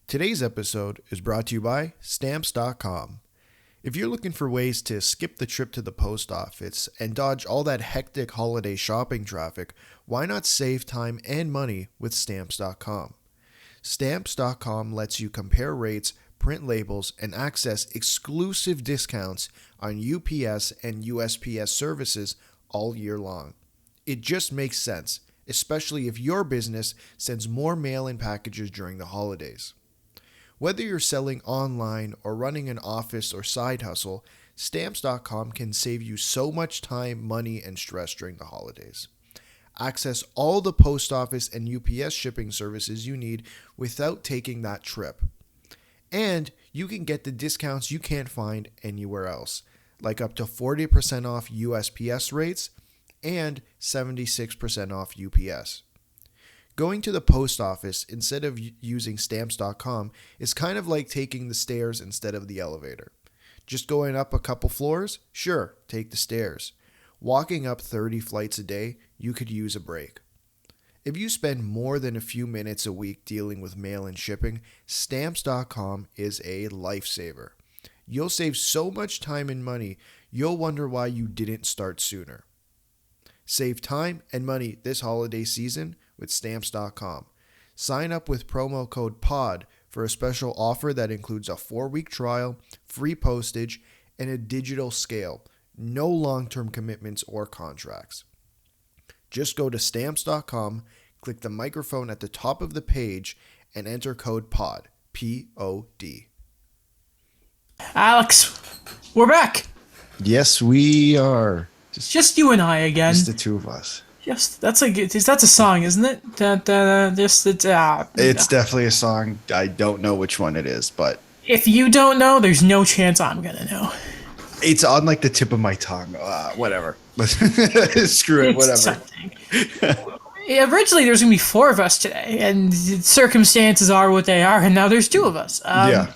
Today's episode is brought to you by Stamps.com. If you're looking for ways to skip the trip to the post office and dodge all that hectic holiday shopping traffic, why not save time and money with Stamps.com? Stamps.com lets you compare rates, print labels, and access exclusive discounts on UPS and USPS services all year long. It just makes sense, especially if your business sends more mail-in packages during the holidays. Whether you're selling online or running an office or side hustle, Stamps.com can save you so much time, money, and stress during the holidays. Access all the post office and UPS shipping services you need without taking that trip. And you can get the discounts you can't find anywhere else, like up to 40% off USPS rates and 76% off UPS. Going to the post office instead of using Stamps.com is kind of like taking the stairs instead of the elevator. Just going up a couple floors? Sure, take the stairs. Walking up 30 flights a day, you could use a break. If you spend more than a few minutes a week dealing with mail and shipping, Stamps.com is a lifesaver. You'll save so much time and money, you'll wonder why you didn't start sooner. Save time and money this holiday season with Stamps.com. Sign up with promo code POD for a special offer that includes a 4-week trial, free postage, and a digital scale. No long-term commitments or contracts. Just go to Stamps.com, click the microphone at the top of the page, and enter code POD, P-O-D. Alex, we're back. Yes, we are. Just you and I again. Just the two of us. Just that's a song, isn't it? It's definitely a song. I don't know which one it is, but if you don't know, there's no chance I'm gonna know. It's on like the tip of my tongue. Whatever. Screw it. Whatever. Originally, there's gonna be 4 of us today, and circumstances are what they are, and now there's 2 of us. Yeah.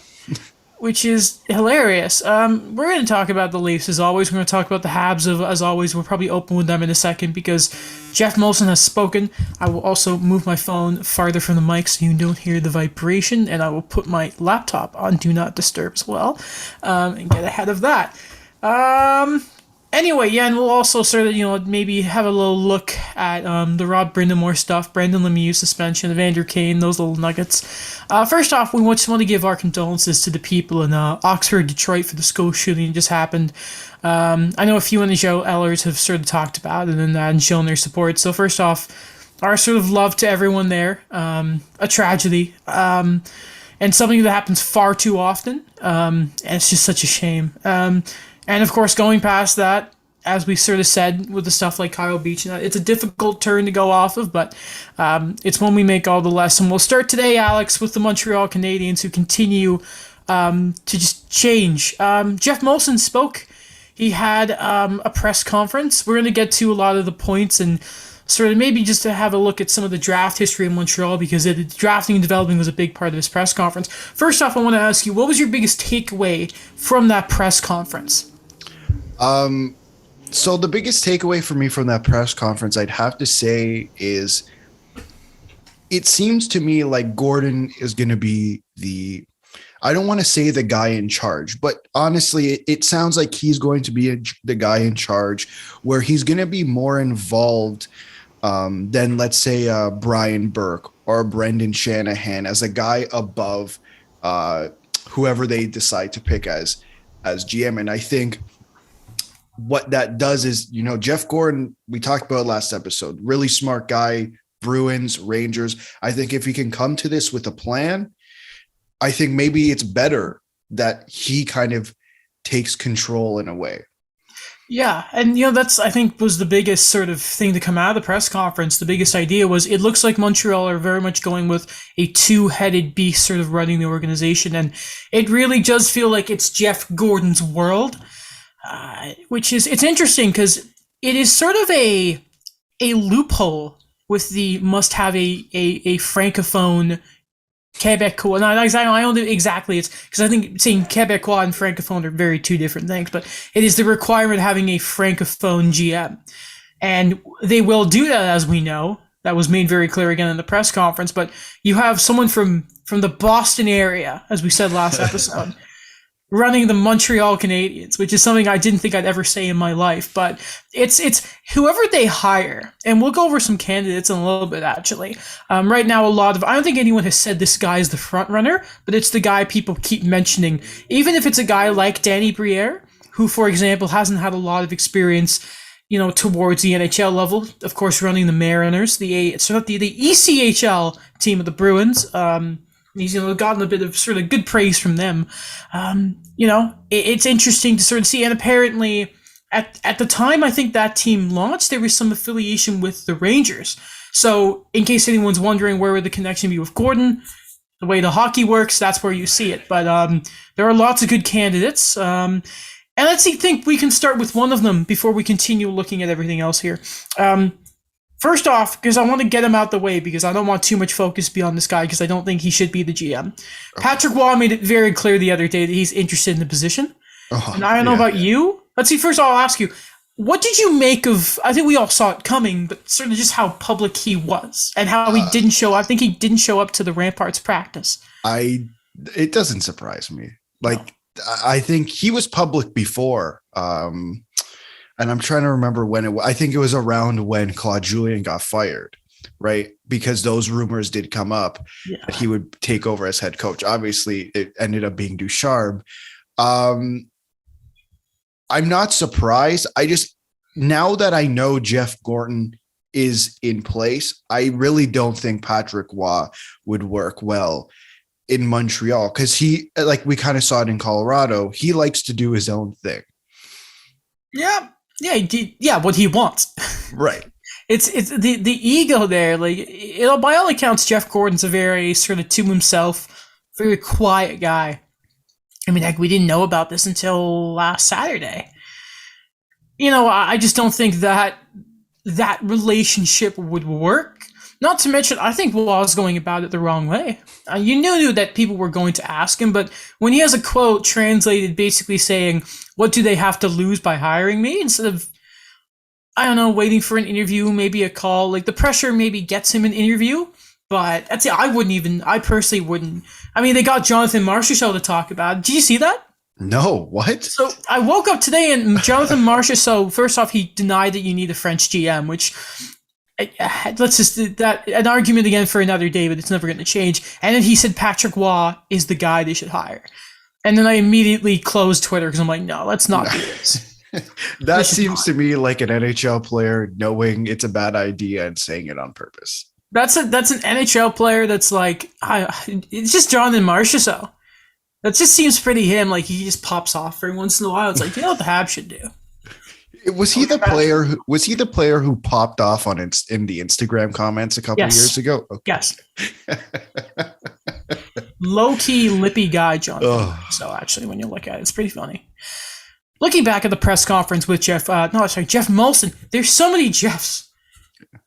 Which is hilarious. We're going to talk about the Leafs as always. We're going to talk about the Habs as always. We'll probably open with them in a second because Geoff Molson has spoken. I will also move my phone farther from the mic so you don't hear the vibration, and I will put my laptop on Do Not Disturb as well and get ahead of that. Anyway, yeah, and we'll also sort of, maybe have a little look at the Rod Brindamore stuff, Brendan Lemieux suspension, Evander Kane, those little nuggets. First off, we just want to give our condolences to the people in Oxford, Detroit for the school shooting that just happened. I know a few on the show, Ellers, have sort of talked about it and shown their support. So first off, our sort of love to everyone there. A tragedy. And something that happens far too often. And it's just such a shame. And of course, going past that, as we sort of said with the stuff like Kyle Beach, it's a difficult turn to go off of, but it's one we make all the less. And we'll start today, Alex, with the Montreal Canadiens, who continue to just change. Geoff Molson spoke. He had a press conference. We're going to get to a lot of the points and sort of maybe just to have a look at some of the draft history in Montreal, because the drafting and developing was a big part of his press conference. First off, I want to ask you, what was your biggest takeaway from that press conference? So the biggest takeaway for me from that press conference, I'd have to say, is it seems to me like Gordon is going to be I don't want to say the guy in charge, but honestly, it sounds like he's going to be the guy in charge, where he's going to be more involved than, let's say, Brian Burke or Brendan Shanahan, as a guy above whoever they decide to pick as GM. And I think what that does is, Jeff Gordon, we talked about last episode, really smart guy, Bruins, Rangers. I think if he can come to this with a plan, I think maybe it's better that he kind of takes control in a way. Yeah, and that's, I think, was the biggest sort of thing to come out of the press conference. The biggest idea was it looks like Montreal are very much going with a 2-headed beast sort of running the organization, and it really does feel like it's Jeff Gordon's world. It's interesting because it is sort of a loophole with the must have a francophone Quebecois. No, I don't know exactly. It's because I think saying Quebecois and francophone are very 2 different things, but it is the requirement of having a francophone GM. And they will do that, as we know, That was made very clear again in the press conference. But you have someone from the Boston area, as we said last episode, running the Montreal Canadiens, which is something I didn't think I'd ever say in my life. But it's whoever they hire, and we'll go over some candidates in a little bit, actually. Right now, I don't think anyone has said this guy is the front runner, but it's the guy people keep mentioning. Even if it's a guy like Danny Briere, who, for example, hasn't had a lot of experience, towards the NHL level, of course, running the Mariners, the ECHL team of the Bruins. He's gotten a bit of sort of good praise from them. It's interesting to sort of see. And apparently, at the time I think that team launched, there was some affiliation with the Rangers. So in case anyone's wondering where would the connection be with Gordon, the way the hockey works, that's where you see it. But there are lots of good candidates. And think we can start with one of them before we continue looking at everything else here. First off, because I want to get him out the way, because I don't want too much focus beyond this guy, because I don't think he should be the GM. Okay. Patrick Waugh made it very clear the other day that he's interested in the position. And I don't know about you. Let's see, first I'll ask you, what did you make of, I think we all saw it coming, but sort of just how public he was and how he didn't show up. I think he didn't show up to the Ramparts practice. It doesn't surprise me. I think he was public before. And I'm trying to remember when I think it was around when Claude Julien got fired, right? Because those rumors did come up that he would take over as head coach. Obviously, it ended up being Ducharme. I'm not surprised. Now that I know Jeff Gorton is in place, I really don't think Patrick Waugh would work well in Montreal, because he, like we kind of saw it in Colorado, he likes to do his own thing. Yeah, what he wants. Right. It's the ego there. By all accounts, Jeff Gordon's a very sort of to himself, very quiet guy. I mean, we didn't know about this until last Saturday. I just don't think that relationship would work. Not to mention, I think Waugh's going about it the wrong way. You knew that people were going to ask him, but when he has a quote translated basically saying, "What do they have to lose by hiring me?" instead of, I don't know, waiting for an interview, maybe a call, the pressure maybe gets him an interview, but that's it. I personally wouldn't. I mean, they got Jonathan Marchessault to talk about. Did you see that? No, what? So I woke up today and Jonathan Marchessault, first off, he denied that you need a French GM, which... let's just an argument again for another day, but it's never going to change. And then he said Patrick Waugh is the guy they should hire. And then I immediately closed Twitter because I'm like, no, let's not do this. That seems to me like an NHL player knowing it's a bad idea and saying it on purpose. That's an NHL player that's it's just Jonathan Marchessault. That just seems pretty him. He just pops off every once in a while. It's like, what the Habs should do. Was he the player who popped off in the Instagram comments a couple of years ago? Okay. Yes. Low-key lippy guy, Jonathan. So actually, when you look at it, it's pretty funny. Looking back at the press conference with Geoff Molson. There's so many Jeffs.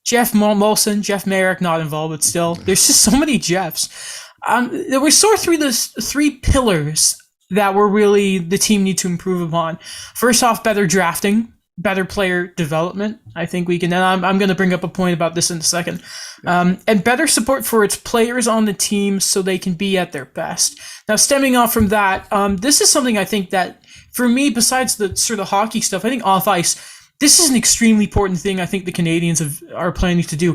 Geoff Molson, Jeff Merrick not involved, but still, there's just so many Jeffs. There were sort of three pillars that were really the team need to improve upon. First off, better drafting. Better player development. I think we can, and I'm going to bring up a point about this in a second. And better support for its players on the team so they can be at their best. Now, stemming off from that, this is something I think that, for me, besides the sort of hockey stuff, I think off ice, this is an extremely important thing I think the Canadians are planning to do.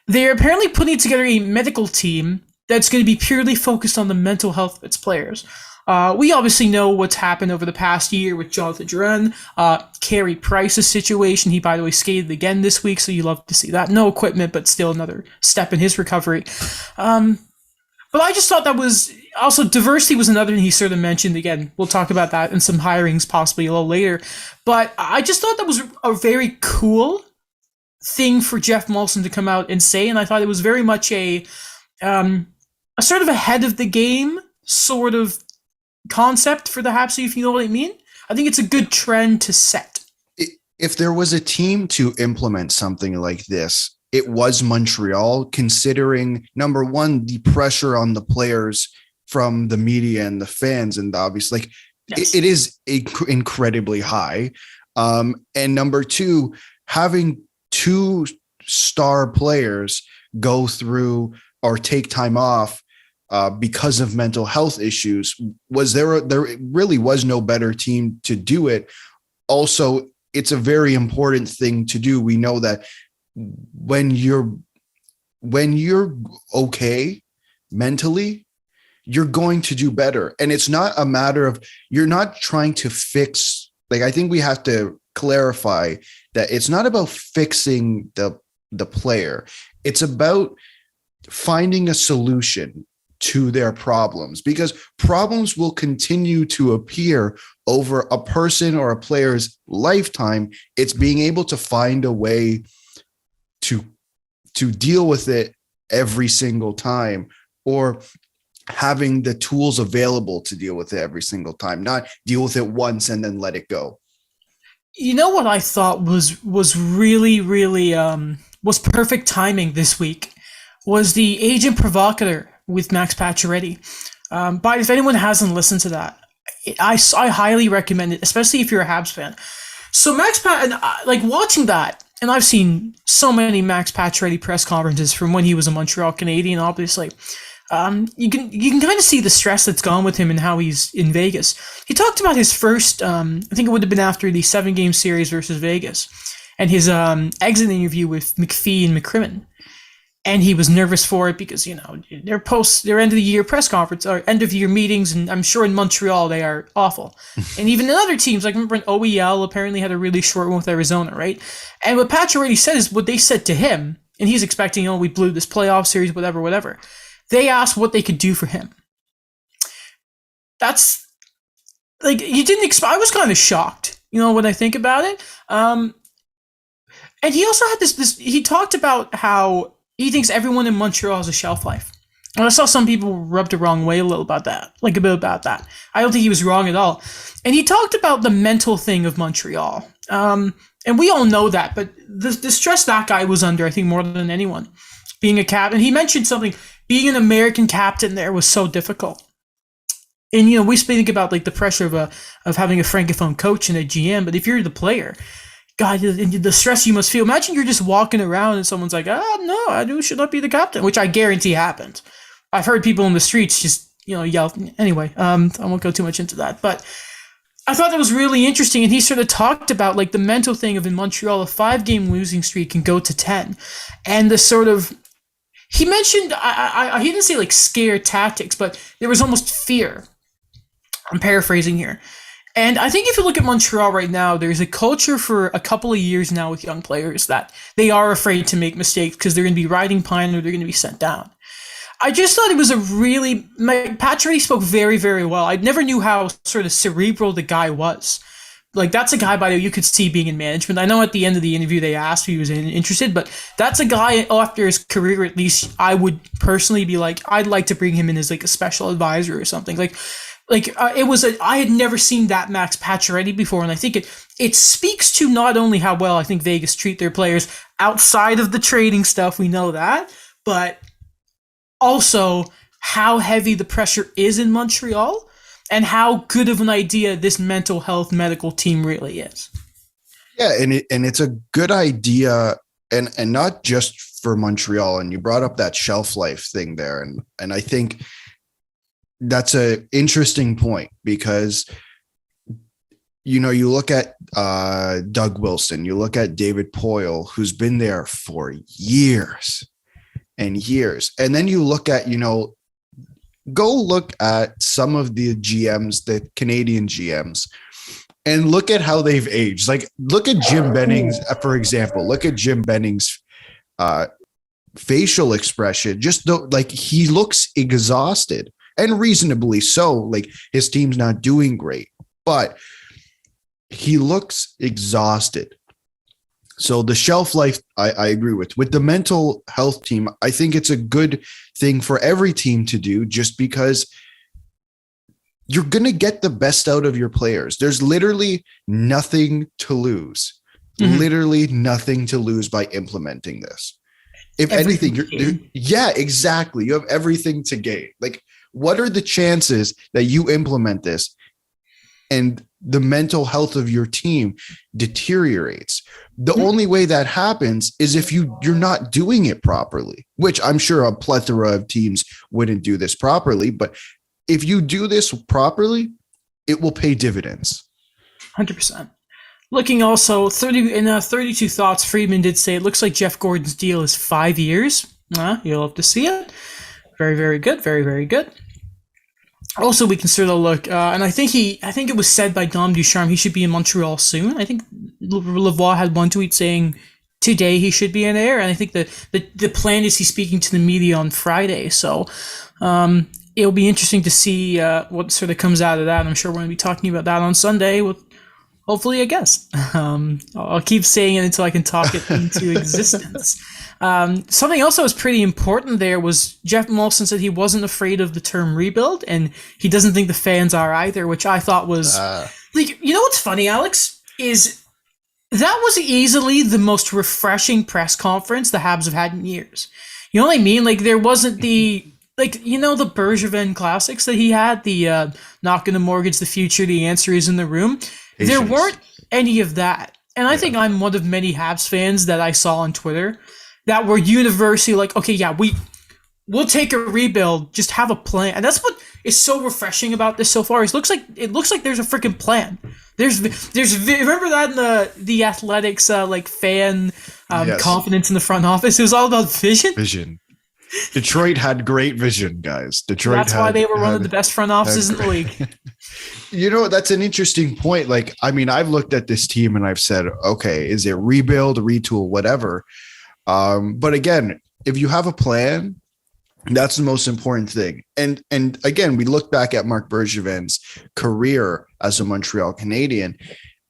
They're apparently putting together a medical team that's going to be purely focused on the mental health of its players. We obviously know what's happened over the past year with Jonathan Drouin, Carey Price's situation. He, by the way, skated again this week, so you love to see that. No equipment, but still another step in his recovery. But I just thought that was... Also, diversity was another thing he sort of mentioned. Again, we'll talk about that in some hirings possibly a little later. But I just thought that was a very cool thing for Geoff Molson to come out and say, and I thought it was very much a sort of ahead of the game sort of concept for the Habs, if you know what I mean. I think it's a good trend to set. If there was a team to implement something like this, it was Montreal, considering, number one, the pressure on the players from the media and the fans, and obviously, it is incredibly high. And number two, having two star players go through or take time off because of mental health issues. There really was no better team to do it. Also, it's a very important thing to do. We know that when you're okay mentally, you're going to do better. And it's not a matter of, you're not trying to fix, like, I think we have to clarify that it's not about fixing the player. It's about finding a solution to their problems, because problems will continue to appear over a person or a player's lifetime. It's being able to find a way to deal with it every single time, or having the tools available to deal with it every single time, not deal with it once and then let it go. You know what I thought was really, really was perfect timing this week was the agent provocateur with Max Pacioretty. But if anyone hasn't listened to that, I highly recommend it, especially if you're a Habs fan. So like watching that, and I've seen so many Max Pacioretty press conferences from when he was a Montreal Canadian, obviously. You can kind of see the stress that's gone with him and how he's in Vegas. He talked about his first, I think it would have been after the 7-game series versus Vegas, and his exit interview with McPhee and McCrimmon. And he was nervous for it because, you know, their end of the year press conference or end of year meetings, and I'm sure in Montreal they are awful. And even in other teams, like remember when OEL apparently had a really short one with Arizona, right? And what Pacioretty said is what they said to him, and he's expecting, oh, we blew this playoff series, whatever. They asked what they could do for him. That's like, you didn't expect. I was kind of shocked, you know, when I think about it. And he also had this. He talked about how he thinks everyone in Montreal has a shelf life. And I saw some people rubbed the wrong way a bit about that. I don't think he was wrong at all. And he talked about the mental thing of Montreal. And we all know that, but the stress that guy was under, I think more than anyone, being a captain. He mentioned something. Being an American captain there was so difficult. And, you know, we think about like the pressure of having a francophone coach and a GM, but if you're the player, God, the stress you must feel. Imagine you're just walking around and someone's like, no, I should not be the captain, which I guarantee happens. I've heard people in the streets just, you know, yell. Anyway, I won't go too much into that, but I thought that was really interesting. And he sort of talked about like the mental thing of in Montreal, a 5-game losing streak can go to 10. And the sort of, he mentioned, he didn't say like scare tactics, but there was almost fear. I'm paraphrasing here. And I think if you look at Montreal right now, there's a culture for a couple of years now with young players that they are afraid to make mistakes because they're going to be riding pine or they're going to be sent down. I just thought it was Pacioretty spoke very, very well. I never knew how sort of cerebral the guy was. Like, that's a guy, by the way, you could see being in management. I know at the end of the interview they asked if he was interested, but that's a guy, after his career, at least, I would personally be like, I'd like to bring him in as like a special advisor or something. I had never seen that Max Pacioretty before, and I think it speaks to not only how well I think Vegas treat their players outside of the trading stuff, we know that, but also how heavy the pressure is in Montreal and how good of an idea this mental health medical team really is. Yeah, and it's a good idea, and not just for Montreal. And you brought up that shelf life thing there, and I think that's an interesting point because, you know, you look at Doug Wilson, you look at David Poile, who's been there for years and years, and then you look at, you know, go look at some of the GMs, the Canadian GMs, and look at how they've aged. Like, look at Jim Benning's, for example. Look at Jim Benning's facial expression. Just like, he looks exhausted, and reasonably so. Like, his team's not doing great, but he looks exhausted. So the shelf life, I agree with the mental health team. I think it's a good thing for every team to do, just because you're going to get the best out of your players. There's literally nothing to lose, literally nothing to lose by implementing this. If anything, yeah, exactly. You have everything to gain. Like, what are the chances that you implement this and the mental health of your team deteriorates. The only way that happens is if you're not doing it properly, which I'm sure a plethora of teams wouldn't do this properly. But if you do this properly, it will pay dividends. 100%. Looking also, 32 Thoughts, Friedman did say, it looks like Jeff Gordon's deal is 5 years. You'll have to see it. Very, very good. Very, very good. Also, we can sort of look, and I think it was said by Dom Ducharme he should be in Montreal soon. I think Lavoie had one tweet saying today he should be in there, and I think the plan is he's speaking to the media on Friday. So it'll be interesting to see what sort of comes out of that. I'm sure we're going to be talking about that on Sunday with hopefully a guest. I'll keep saying it until I can talk it into existence. Something else that was pretty important there was Geoff Molson said he wasn't afraid of the term rebuild, and he doesn't think the fans are either, which I thought was like, you know what's funny, Alex, is that was easily the most refreshing press conference the Habs have had in years. You know what I mean? Like, there wasn't the, like, you know, the Bergevin classics that he had, the not gonna mortgage the future, the answer is in the room. Patience. There weren't any of that. And I think I'm one of many Habs fans that I saw on Twitter that were universally like, okay, yeah, we'll take a rebuild, just have a plan. And that's what is so refreshing about this so far. It looks like there's a freaking plan. There's remember that in the Athletics like fan confidence in the front office? It was all about vision. Vision. Detroit had great vision, guys. That's why they were one of the best front offices in the league. You know, that's an interesting point. Like, I mean, I've looked at this team and I've said, okay, is it rebuild, retool, whatever? But again, if you have a plan, that's the most important thing. And again, we look back at Marc Bergevin's career as a Montreal Canadian,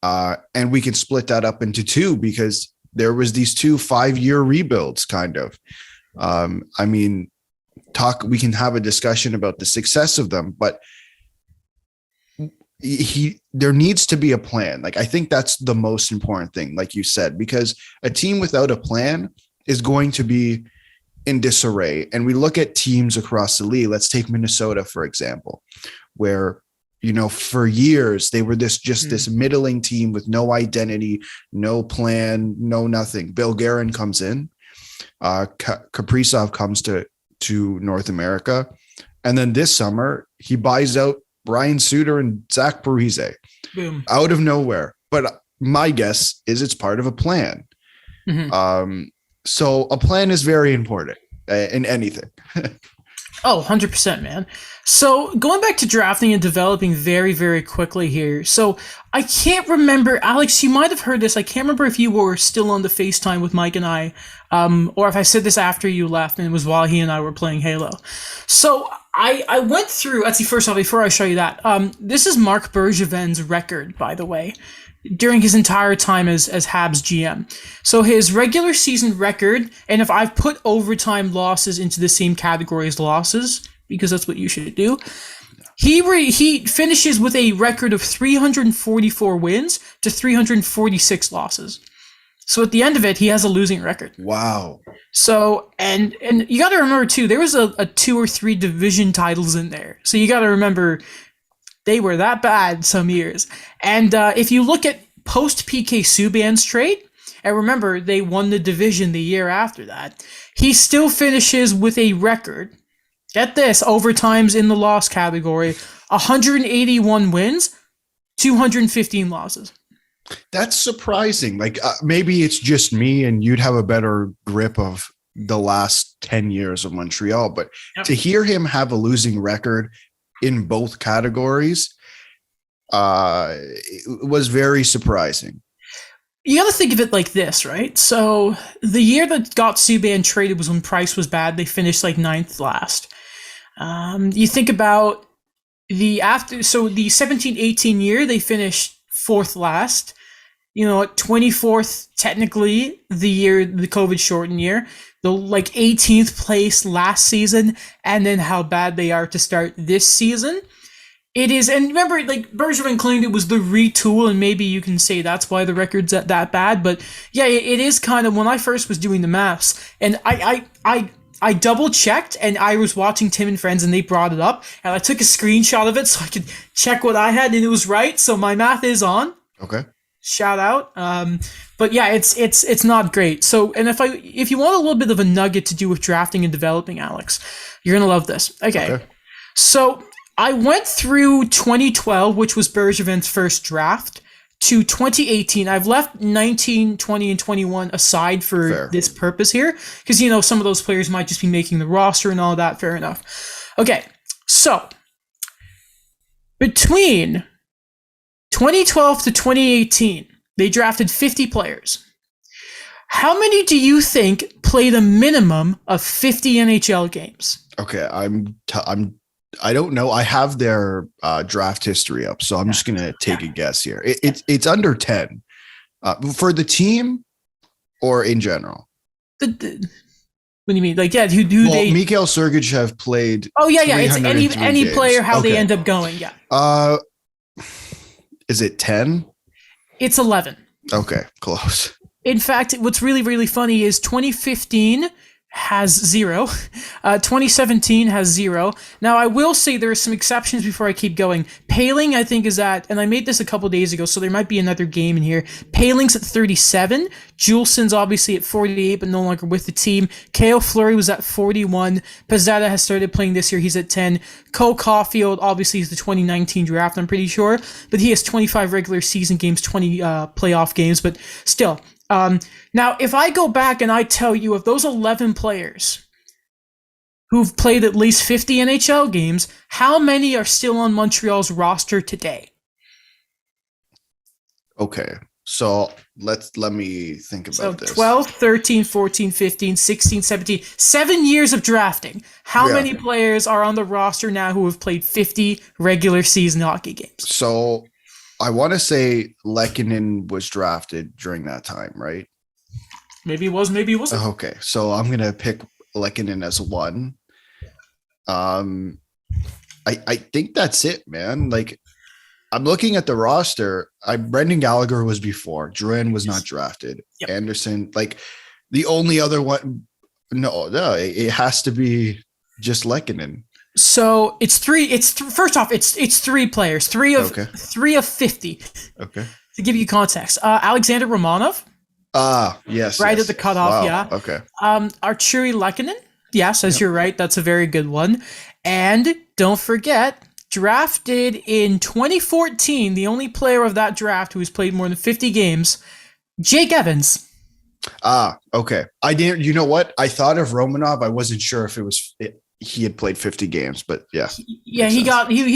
and we can split that up into two because there was these 2 5-year rebuilds kind of. I mean, we can have a discussion about the success of them, but there needs to be a plan. Like, I think that's the most important thing, like you said, because a team without a plan is going to be in disarray. And we look at teams across the league. Let's take Minnesota, for example, where, you know, for years they were this middling team with no identity, no plan, no nothing. Bill Guerin comes in, Kaprizov comes to North America, and then this summer he buys out Brian Suter and Zach Parise out of nowhere. But my guess is it's part of a plan. Mm-hmm. So a plan is very important in anything. Oh, 100%, man. So going back to drafting and developing very, very quickly here. So I can't remember, Alex, you might have heard this. I can't remember if you were still on the FaceTime with Mike and I, or if I said this after you left and it was while he and I were playing Halo. So I went through, actually, first off, before I show you that, this is Marc Bergevin's record, by the way, during his entire time as Habs GM. So his regular season record, and if I've put overtime losses into the same category as losses, because that's what you should do, he finishes with a record of 344 wins to 346 losses. So at the end of it, he has a losing record. Wow. So, and you got to remember, too, there was a 2 or 3 division titles in there. So you got to remember, they were that bad some years. And if you look at post-PK Subban's trade, and remember, they won the division the year after that, he still finishes with a record, get this, overtimes in the loss category, 181 wins, 215 losses. That's surprising. Like, maybe it's just me and you'd have a better grip of the last 10 years of Montreal, but to hear him have a losing record in both categories it was very surprising. You got to think of it like this, right? So the year that got Subban traded was when Price was bad. They finished like 9th last. You think about the 17-18 year, they finished 4th last. You know, 24th technically the COVID shortened year. The 18th place last season, and then how bad they are to start this season. It is, and remember, Bergevin claimed it was the retool, and maybe you can say that's why the record's that bad. But yeah, it is kind of, when I first was doing the maths, and I I double checked, and I was watching Tim and Friends, and they brought it up, and I took a screenshot of it so I could check what I had, and it was right. So my math is on. Okay. Shout out. But yeah, it's not great. So, and if you want a little bit of a nugget to do with drafting and developing, Alex, you're gonna love this. Okay. So I went through 2012, which was Bergevin's first draft, to 2018. I've left 19, 20, and 21 aside for this purpose here, because, you know, some of those players might just be making the roster and all that. Fair enough. Okay, so between 2012 to 2018, they drafted 50 players. How many do you think played a minimum of 50 NHL games? Okay, I don't know. I have their draft history up, so I'm just gonna take a guess here. It's under 10 for the team or in general. What do you mean? Like, yeah, who they? Mikhail Sergachev have played. Oh yeah. It's any player how they end up going. Yeah. Is it 10? It's 11. Okay, close. In fact, what's really, really funny is 2015 has 0. 2017 has 0. Now, I will say there are some exceptions before I keep going. Paling, I think, is at, and I made this a couple days ago, so there might be another game in here. Paling's at 37. Juleson's obviously at 48, but no longer with the team. K.O. Fleury was at 41. Pizzetta has started playing this year. He's at 10. Caufield, obviously, is the 2019 draft, I'm pretty sure. But he has 25 regular season games, 20 playoff games, but still. Now, if I go back and I tell you of those 11 players who've played at least 50 NHL games, how many are still on Montreal's roster today? Okay, so let me think about this. 12, 13, 14, 15, 16, 17, 7 years of drafting. How many players are on the roster now who have played 50 regular season hockey games? So I want to say Lehkonen was drafted during that time, right? Maybe he was, maybe he wasn't. Okay, so I'm going to pick Lehkonen as 1. I think that's it, man. Like, I'm looking at the roster. Brendan Gallagher was before. Drouin was not drafted. Yep. Anderson, like, the only other one, no, it has to be just Lehkonen. So it's three. First off, it's 3 players. 3 of 50. Okay. To give you context, Alexander Romanov. Yes. Right at the cutoff. Wow. Yeah. Okay. Arturi Lehkonen. Yes, as you're right, that's a very good one. And don't forget, drafted in 2014, the only player of that draft who has played more than 50 games, Jake Evans. Okay. I didn't. You know what? I thought of Romanov. I wasn't sure if he had played 50 games, but yeah. Yeah, he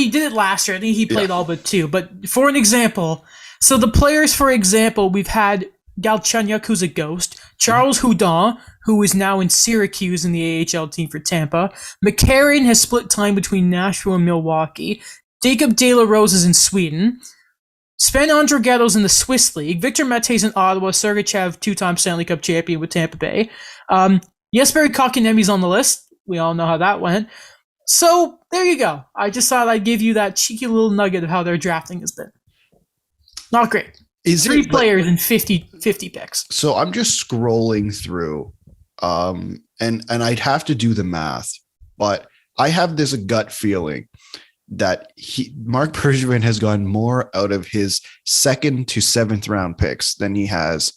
did it last year. I think he played all but 2. But for an example, so the players, for example, we've had Galchenyuk, who's a ghost, Charles Hudon, who is now in Syracuse in the AHL team for Tampa. McCarron has split time between Nashville and Milwaukee. Jacob De La Rose is in Sweden. Sven Andrighetto's in the Swiss League. Victor Mete's in Ottawa. Sergachev, 2-time Stanley Cup champion with Tampa Bay. Jesperi Kotkaniemi's on the list. We all know how that went. So there you go. I just thought I'd give you that cheeky little nugget of how their drafting has been. Not great. 3 players and 50 picks. So I'm just scrolling through, and I'd have to do the math, but I have this gut feeling that Marc Bergevin has gotten more out of his 2nd to 7th round picks than he has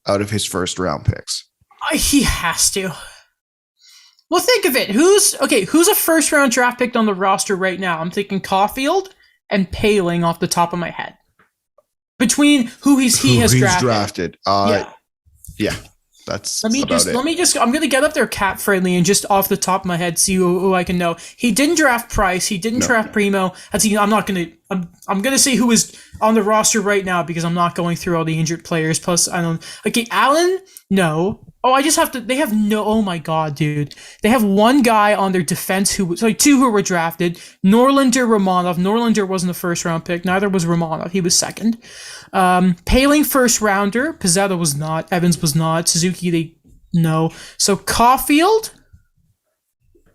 out of his 1st round picks. He has to. Well, think of it. Who's a 1st round draft pick on the roster right now? I'm thinking Caufield and Paling off the top of my head. Between who he has drafted. Yeah. That's I'm going to get up there cap friendly and just off the top of my head see who I can know. He didn't draft Price. He didn't draft Primo. I'm going to say who is on the roster right now because I'm not going through all the injured players. Plus, I don't. Okay, Allen. No. Oh, I just have to. They have no. Oh my god, dude. They have one guy on their defense two who were drafted. Norlinder, Romanov. Norlinder wasn't a 1st round pick. Neither was Romanov. He was 2nd. Paling 1st rounder. Pizzetta was not. Evans was not. Suzuki, no. So Caufield.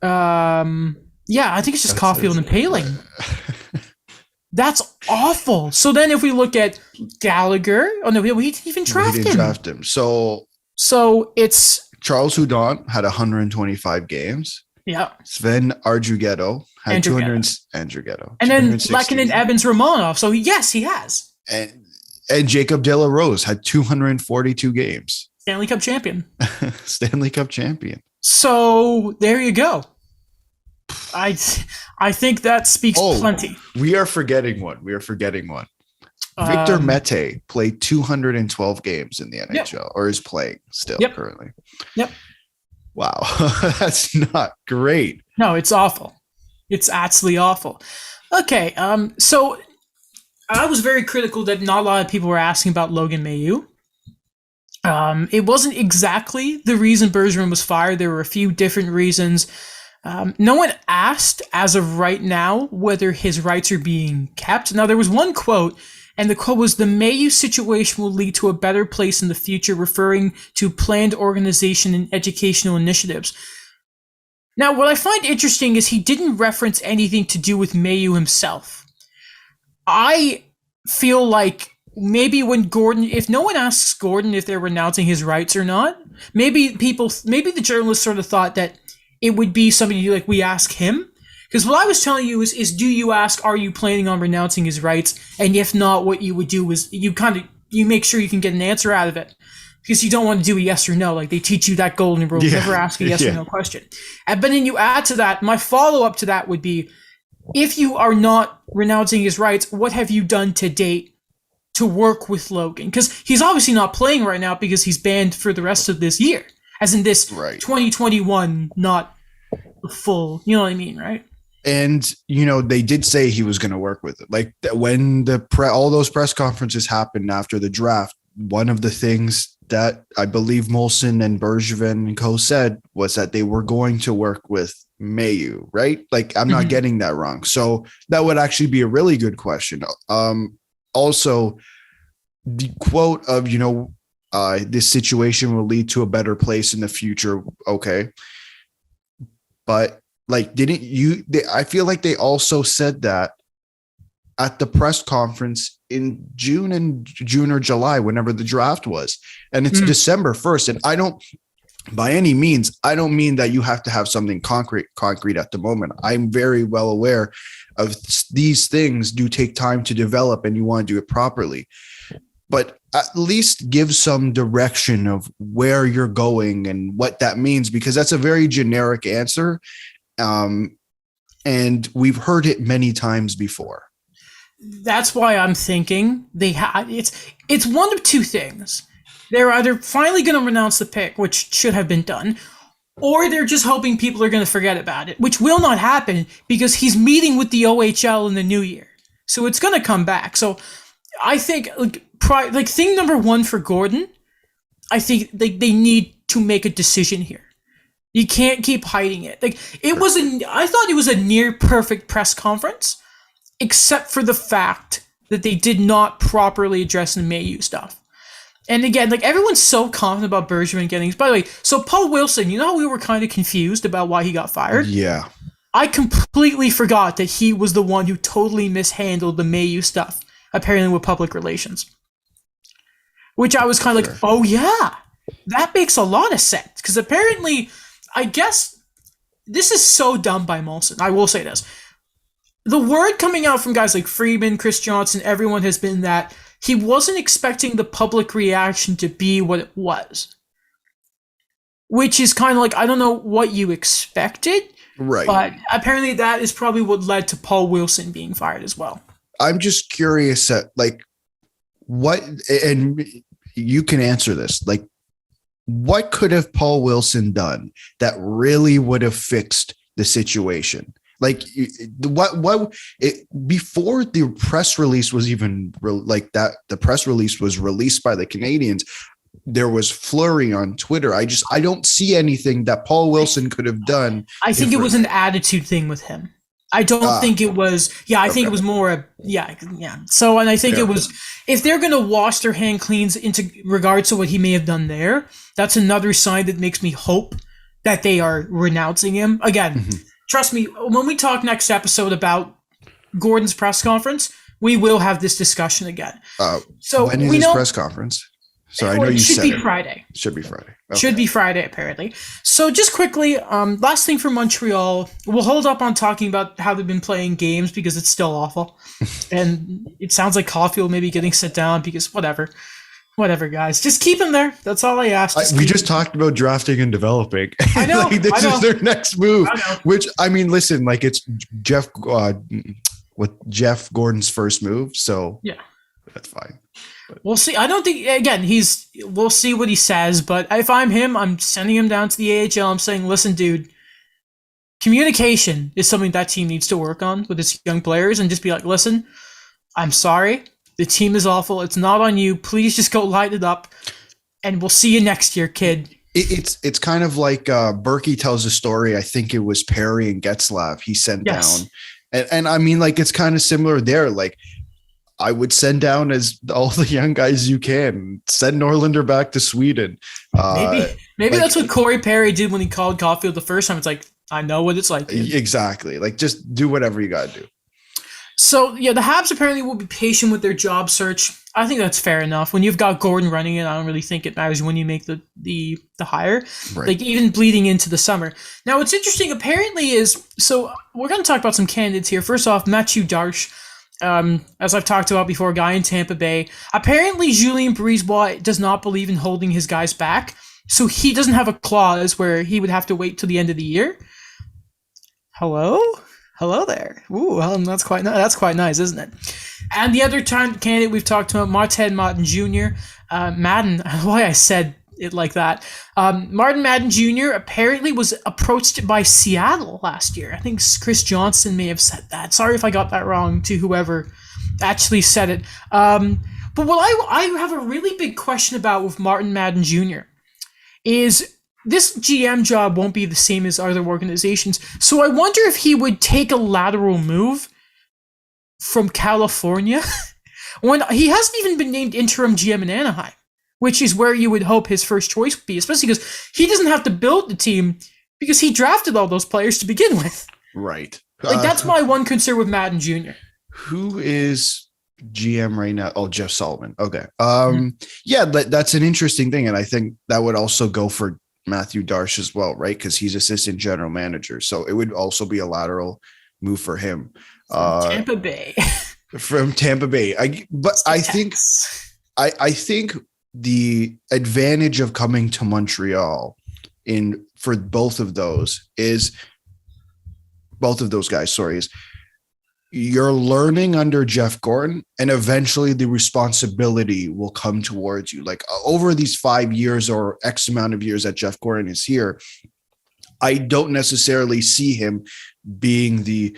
Yeah, I think it's just Caufield and Paling. That's awful. So then if we look at Gallagher, oh no, we didn't even draft him. He didn't draft him. So it's Charles Hudon had 125 games. Yeah. Sven Arjugetto had 200. Andrighetto. And then Lehkonen, Evans, Romanov. So yes, he has. And Jacob De La Rose had 242 games. Stanley Cup champion. Stanley Cup champion. So there you go. I think that speaks plenty. We are forgetting one. Victor Mete played 212 games in the NHL, or is playing still currently. Yep. Wow. That's not great. No, it's awful. It's absolutely awful. Okay, so I was very critical that not a lot of people were asking about Logan Mailloux. It wasn't exactly the reason Bergevin was fired. There were a few different reasons. No one asked, as of right now, whether his rights are being kept. Now, there was one quote, and the quote was, "The Mailloux situation will lead to a better place in the future," referring to planned organization and educational initiatives. Now, what I find interesting is he didn't reference anything to do with Mailloux himself. I feel like maybe when Gordon, if no one asks Gordon if they're renouncing his rights or not, maybe the journalists sort of thought that it would be something like we ask him. Because what I was telling you is do you ask, are you planning on renouncing his rights? And if not, what you would do is you make sure you can get an answer out of it. Because you don't want to do a yes or no. Like they teach you that golden rule. Never ask a yes or no question. But then you add to that, my follow-up to that would be, if you are not renouncing his rights, what have you done to date to work with Logan? Because he's obviously not playing right now because he's banned for the rest of this year. As in this 2021, not the full, you know what I mean, right? And, they did say he was going to work with it. Like when all those press conferences happened after the draft, one of the things that I believe Molson and Bergevin and co said was that they were going to work with Mailloux, right? Like I'm not getting that wrong. So that would actually be a really good question. Also, the quote of, this situation will lead to a better place in the future. Okay. But I feel like they also said that at the press conference in June or July, whenever the draft was, and it's December 1st. And I don't mean that you have to have something concrete at the moment. I'm very well aware of these things do take time to develop and you want to do it properly, but at least give some direction of where you're going and what that means, because that's a very generic answer. And we've heard it many times before. That's why I'm thinking it's one of two things. They're either finally going to renounce the pick, which should have been done, or they're just hoping people are going to forget about it, which will not happen because he's meeting with the OHL in the new year. So it's going to come back. So I think thing number one for Gordon, I think they need to make a decision here. You can't keep hiding it. I thought it was a near perfect press conference, except for the fact that they did not properly address the Mailloux stuff. And again, everyone's so confident about Bergevin getting. By the way, so Paul Wilson, you know how we were kind of confused about why he got fired? Yeah. I completely forgot that he was the one who totally mishandled the Mailloux stuff, apparently with public relations. Which I was kind of oh yeah, that makes a lot of sense. Because apparently, I guess, this is so dumb by Molson. I will say this. The word coming out from guys like Friedman, Chris Johnson, everyone has been that he wasn't expecting the public reaction to be what it was. Which is kind of I don't know what you expected. Right. But apparently that is probably what led to Paul Wilson being fired as well. I'm just curious at what, and you can answer this, what could have Paul Wilson done that really would have fixed the situation? Before the press release was even the press release was released by the Canadiens, there was flurry on Twitter. I don't see anything that Paul Wilson could have done. I think it was an attitude thing with him. I don't think it was. Yeah, I think it was more. Yeah. So, and I think it was. If they're going to wash their hand cleans into regards to what he may have done there, that's another sign that makes me hope that they are renouncing him again. Trust me, when we talk next episode about Gordon's press conference, we will have this discussion again. So when is his press conference? So I know you said it. Friday. Should be Friday. Should be Friday, apparently. So just quickly, last thing for Montreal. We'll hold up on talking about how they've been playing games because it's still awful. And it sounds like Caufield may be getting set down because whatever. Whatever, guys. Just keep him there. That's all I ask. We just talked about drafting and developing. I know. Like, this is their next move. Which, I mean, listen, like it's Jeff Gordon's first move. So yeah, that's fine. We'll see. I don't think, again, we'll see what he says, but if I'm him, I'm sending him down to the AHL. I'm saying, listen, dude, communication is something that team needs to work on with its young players and just be like, listen, I'm sorry. The team is awful. It's not on you. Please just go light it up and we'll see you next year, kid. It's kind of like Berkey tells a story. I think it was Perry and Getzlav he sent down. And I mean, like, it's kind of similar there. Like, I would send down as all the young guys you can. Send Norlinder back to Sweden. Maybe like, that's what Corey Perry did when he called Caufield the first time. It's like, I know what it's like. Dude. Exactly. Like, just do whatever you got to do. So, yeah, the Habs apparently will be patient with their job search. I think that's fair enough. When you've got Gordon running it, I don't really think it matters when you make the hire. Right. Like, even bleeding into the summer. Now, what's interesting apparently is, so we're going to talk about some candidates here. First off, Mathieu Darche. As I've talked about before, a guy in Tampa Bay. Apparently, Julien Brisebois does not believe in holding his guys back, so he doesn't have a clause where he would have to wait till the end of the year. Hello there. Ooh, that's quite nice, isn't it? And the other candidate we've talked about, Martin Madden Jr. Why I said it like that. Martin Madden Jr. apparently was approached by Seattle last year. I think Chris Johnson may have said that. Sorry if I got that wrong to whoever actually said it. But what I have a really big question about with Martin Madden Jr. is this GM job won't be the same as other organizations. So I wonder if he would take a lateral move from California when he hasn't even been named interim GM in Anaheim, which is where you would hope his first choice would be, especially because he doesn't have to build the team because he drafted all those players to begin with. Right. Like, that's my one concern with Madden Jr. Who is GM right now? Oh, Jeff Sullivan. Okay. Yeah, that's an interesting thing. And I think that would also go for Mathieu Darche as well, right? Because he's assistant general manager. So it would also be a lateral move for him. Tampa Bay. From Tampa Bay. I think the advantage of coming to Montreal for both of those guys, is you're learning under Jeff Gordon, and eventually the responsibility will come towards you. Like, over these 5 years or X amount of years that Jeff Gordon is here, I don't necessarily see him being the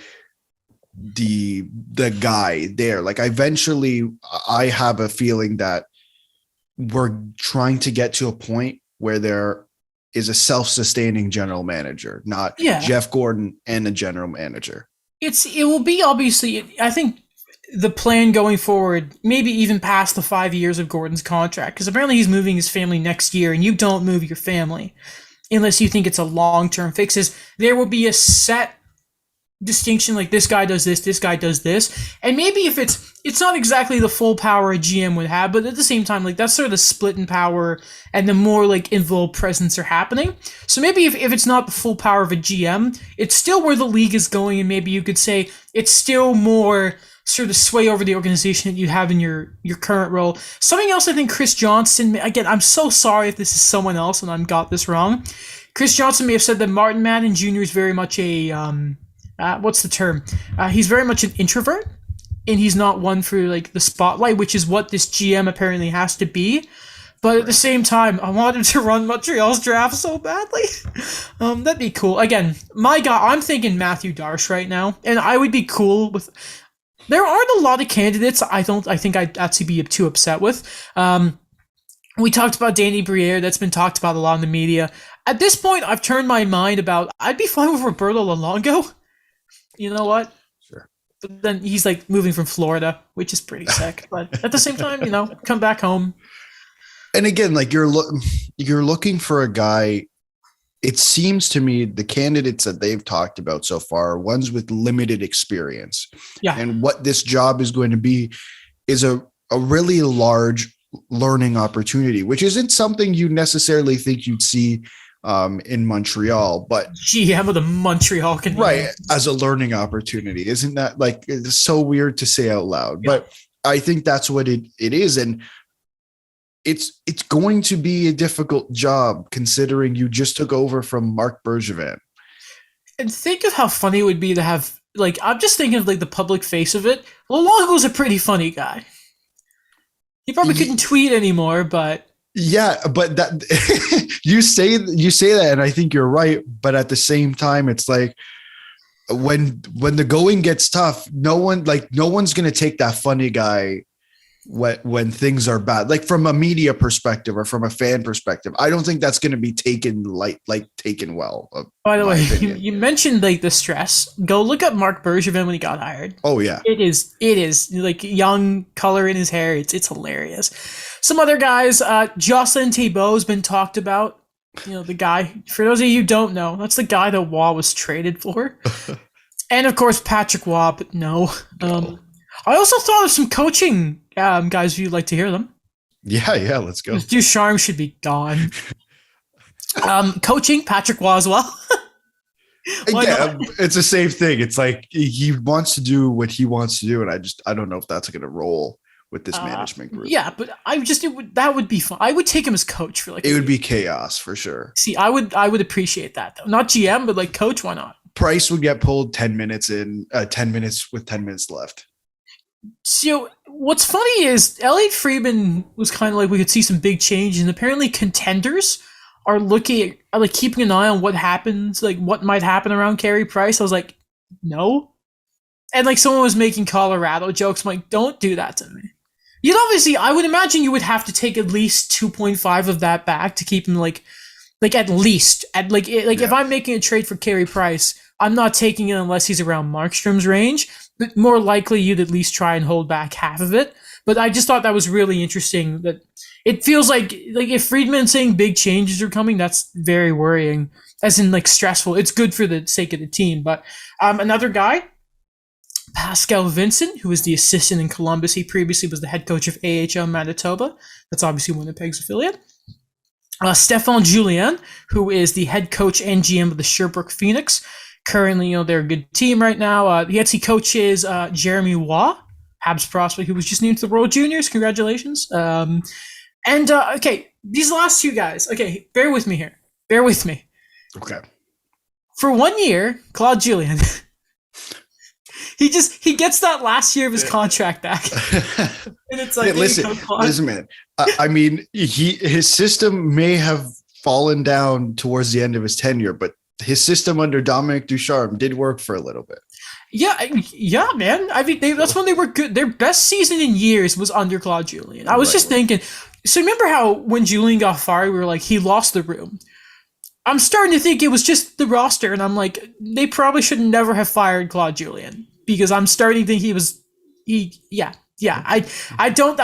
guy there. Like, eventually I have a feeling that we're trying to get to a point where there is a self-sustaining general manager, not Jeff Gordon and a general manager. It will be, obviously, I think the plan going forward, maybe even past the 5 years of Gordon's contract, because apparently he's moving his family next year, and you don't move your family unless you think it's a long-term fix. There will be a set distinction, like this guy does this guy does this, and maybe if it's not exactly the full power a GM would have, but at the same time, like, that's sort of the split in power and the more like involved presence are happening. So maybe if it's not the full power of a GM, it's still where the league is going, and maybe you could say it's still more sort of sway over the organization that you have in your current role. Something else, I think Chris Johnson, again, I'm so sorry if this is someone else and I got this wrong. Chris Johnson may have said that Martin Madden Jr. is very much a what's the term? He's very much an introvert, and he's not one for like the spotlight, which is what this GM apparently has to be. But at the same time, I wanted to run Montreal's draft so badly. That'd be cool. Again, my God, I'm thinking Mathieu Darche right now, and I would be cool with. There aren't a lot of candidates I think I'd actually be too upset with. We talked about Danny Briere. That's been talked about a lot in the media. At this point, I've turned my mind about I'd be fine with Roberto Luongo. You know what? Sure. But then he's like moving from Florida, which is pretty sick. But at the same time, come back home. And again, like you're looking for a guy. It seems to me the candidates that they've talked about so far are ones with limited experience. Yeah. And what this job is going to be is a really large learning opportunity, which isn't something you necessarily think you'd see in Montreal, but GM of the Montreal Canadiens. Right, as a learning opportunity. Isn't that like, it's so weird to say out loud, but I think that's what it is. And it's going to be a difficult job considering you just took over from Marc Bergevin. And think of how funny it would be to have, like, I'm just thinking of like the public face of it. Luongo's a pretty funny guy. He probably couldn't tweet anymore, but yeah, but that you say that, and I think you're right. But at the same time, it's like when the going gets tough, no one's going to take that funny guy when things are bad, like from a media perspective or from a fan perspective. I don't think that's going to be taken taken well. By the way, you mentioned like the stress. Go look up Marc Bergevin when he got hired. Oh yeah, it is like young color in his hair. It's hilarious. Some other guys, Jocelyn Thibault's been talked about. You know, the guy, for those of you who don't know, that's the guy that Waugh was traded for. And of course Patrick Waugh, but no. I also thought of some coaching guys if you'd like to hear them. Yeah, let's go. Ducharme should be gone. Coaching, Patrick Waugh as well. Yeah, it's the same thing. It's like he wants to do what he wants to do, and I don't know if that's going to roll with this management group. Yeah, but that would be fun. I would take him as coach for like. It would be chaos for sure. See, I would appreciate that though. Not GM, but like coach. Why not? Price would get pulled 10 minutes with 10 minutes left. So what's funny is Elliot Friedman was kind of like, we could see some big changes, and apparently contenders are keeping an eye on what happens, like what might happen around Carey Price. I was like, no. And like someone was making Colorado jokes. I'm like, don't do that to me. You'd obviously, I would imagine you would have to take at least 2.5 of that back to keep him like at least if I'm making a trade for Carey Price, I'm not taking it unless he's around Markstrom's range. But more likely you'd at least try and hold back half of it. But I just thought that was really interesting, that it feels like if Friedman's saying big changes are coming, that's very worrying, as in like stressful. It's good for the sake of the team. But another guy, Pascal Vincent, who is the assistant in Columbus. He previously was the head coach of AHL Manitoba. That's obviously Winnipeg's affiliate. Stéphane Julien, who is the head coach and GM of the Sherbrooke Phoenix. Currently, they're a good team right now. He actually coaches Jeremy Waugh, Habs prospect, who was just named to the World Juniors. Congratulations. Okay, these last two guys. Okay, bear with me here. Bear with me. Okay. For 1 year, Claude Julien, he gets that last year of his contract back. And it's like, hey, listen, man. I mean, his system may have fallen down towards the end of his tenure, but his system under Dominic Ducharme did work for a little bit. Yeah, man. I mean, that's when they were good. Their best season in years was under Claude Julien. I was just thinking. So remember how when Julien got fired, we were like, he lost the room. I'm starting to think it was just the roster, and I'm like, they probably should never have fired Claude Julien, because I'm starting to think I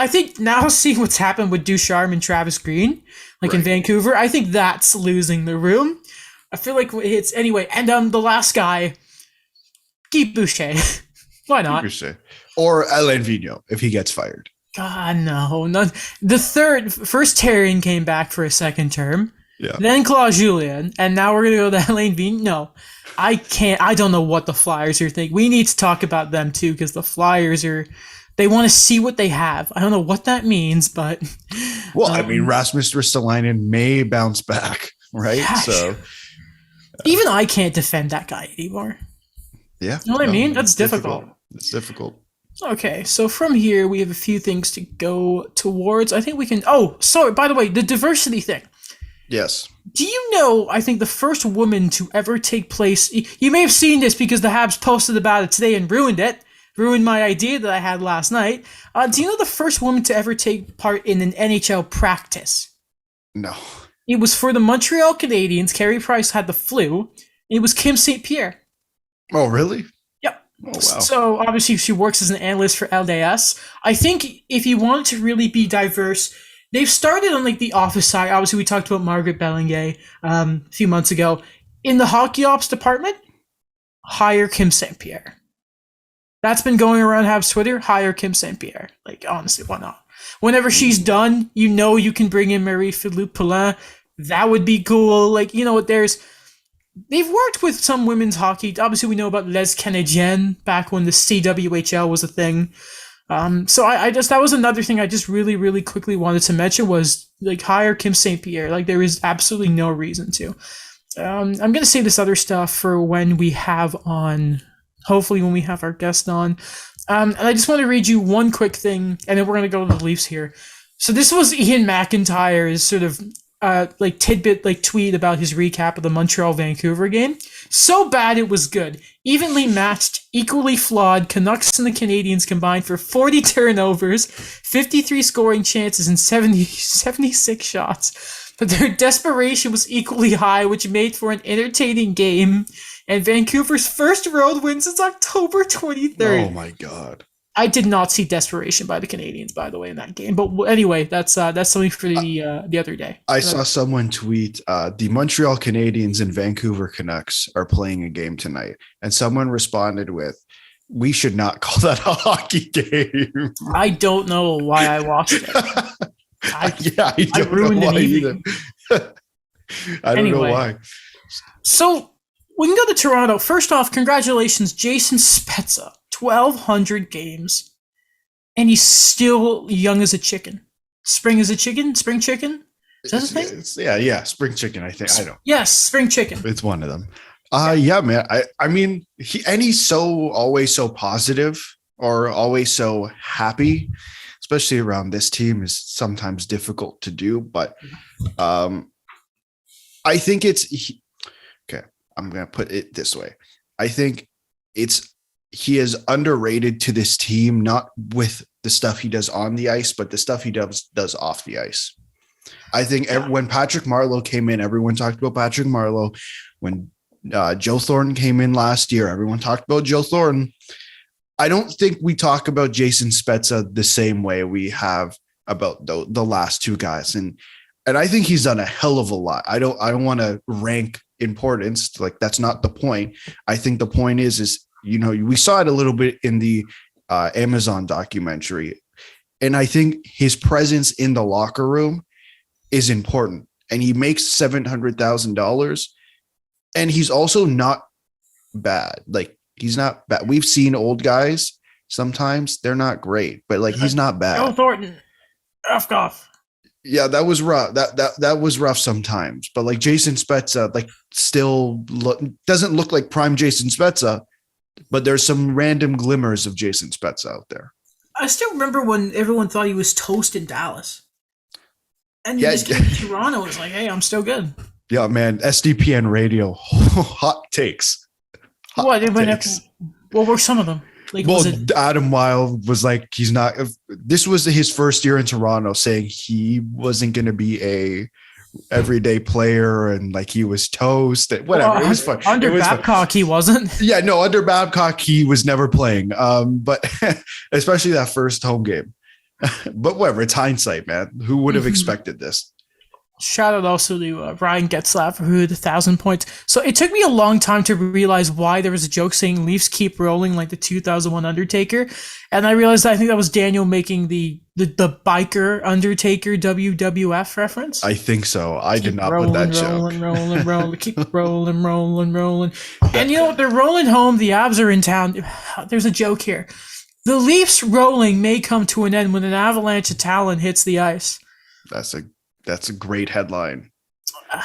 think now seeing what's happened with Ducharme and Travis Green, in Vancouver, I think that's losing the room. I feel like it's anyway. And the last guy, Guy Boucher. Why not? Boucher. Or Alain Vigneault if he gets fired. God, no. First Terrien came back for a second term. Yeah. Then Claude Julien. And now we're going to go to Alain Vigneault. No, I can't. I don't know what the Flyers are thinking. We need to talk about them too, because the Flyers they want to see what they have. I don't know what that means, but. Well, I mean, Rasmus Ristolainen may bounce back, right? Yeah, so. Even I can't defend that guy anymore. Yeah. You know what I mean? That's difficult. It's difficult. Okay, so from here, we have a few things to go towards. I think we can... Oh, sorry, by the way, the diversity thing. Yes. Do you know, I think the first woman to ever take place... You may have seen this because the Habs posted about it today and ruined it. Ruined my idea that I had last night. Do you know the first woman to ever take part in an NHL practice? No. It was for the Montreal Canadiens. Carey Price had the flu. It was Kim St. Pierre. Oh, really? Yep. Oh, wow. So obviously she works as an analyst for LDS. I think if you wanted to really be diverse, they've started on the office side. Obviously, we talked about Margaret Bellinger a few months ago. In the hockey ops department, hire Kim St. Pierre. That's been going around Habs Twitter. Hire Kim St. Pierre. Like, honestly, why not? Whenever she's done, you can bring in Marie-Philippe Poulin. That would be cool. Like, they've worked with some women's hockey. Obviously, we know about Les Canadiennes back when the CWHL was a thing. So that was another thing I just really, really quickly wanted to mention was, like, hire Kim St. Pierre. Like, there is absolutely no reason to. I'm going to save this other stuff for when we have hopefully when we have our guest on. And I just want to read you one quick thing, and then we're going to go to the Leafs here. So this was Ian McIntyre's sort of tidbit tweet about his recap of the Montreal-Vancouver game. So bad it was good. Evenly matched, equally flawed. Canucks and the Canadiens combined for 40 turnovers, 53 scoring chances, and 76 shots. But their desperation was equally high, which made for an entertaining game. And Vancouver's first road win since October 23rd. Oh my God. I did not see desperation by the Canadiens, by the way, in that game. But anyway, that's something for the other day. I saw someone tweet, the Montreal Canadiens and Vancouver Canucks are playing a game tonight. And someone responded with, we should not call that a hockey game. I don't know why I watched it. I don't know why either. I don't know why. So we can go to Toronto. First off, congratulations, Jason Spezza. 1,200 games, and he's still young as a chicken. Spring as a chicken? Spring chicken? Is that a thing? Yeah, spring chicken, I think. I don't. Yes, spring chicken. It's one of them. Yeah, man. I mean, he's always so positive or always so happy, especially around this team is sometimes difficult to do. But I think okay. I'm going to put it this way. I think he is underrated to this team, not with the stuff he does on the ice, but the stuff he does off the ice. I think when Patrick Marleau came in, everyone talked about Patrick Marleau. When Joe Thornton came in last year, everyone talked about Joe Thornton. I don't think we talk about Jason Spezza the same way we have about the last two guys. And I think he's done a hell of a lot. I don't want to rank importance. Like, that's not the point. I think the point is we saw it a little bit in the Amazon documentary. And I think his presence in the locker room is important. And he makes $700,000. And he's also not bad. Like, he's not bad. We've seen old guys. Sometimes they're not great, but like, he's not bad. Joe Thornton, F off. Yeah, that was rough. That was rough sometimes. But like Jason Spezza, like, still doesn't look like prime Jason Spezza. But there's some random glimmers of Jason Spezza out there. I still remember when everyone thought he was toast in Dallas. And he just came to Toronto and was like, hey, I'm still good. Yeah, man. SDPN radio. Hot takes. What were some of them? Like, Adam Wilde was like, he's not. This was his first year in Toronto, saying he wasn't going to be a everyday player and like he was toast. Whatever. It was fun. Under Babcock, he wasn't. Yeah, no, under Babcock, he was never playing. But especially that first home game. But whatever, it's hindsight, man. Who would have expected this? Shout out also to Ryan Getzlaff, who had 1,000 points. So it took me a long time to realize why there was a joke saying Leafs keep rolling like the 2001 Undertaker. And I realized I think that was Daniel making the biker Undertaker WWF reference. I think so. I did not put that joke. Rolling, keep rolling. And they're rolling home. The Avs are in town. There's a joke here. The Leafs rolling may come to an end when an avalanche of talent hits the ice. That's a great headline.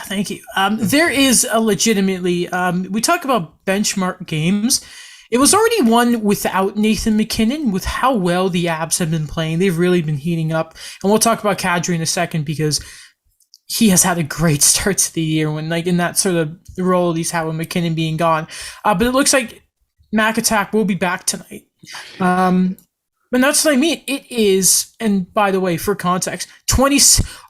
Thank you. There is a legitimately, we talk about benchmark games. It was already won without Nathan McKinnon. With how well the Abs have been playing, they've really been heating up. And we'll talk about Kadri in a second because he has had a great start to the year when, like, in that sort of role he's had with McKinnon being gone. But it looks like Mac Attack will be back tonight. And that's what I mean. It is, and by the way, for context,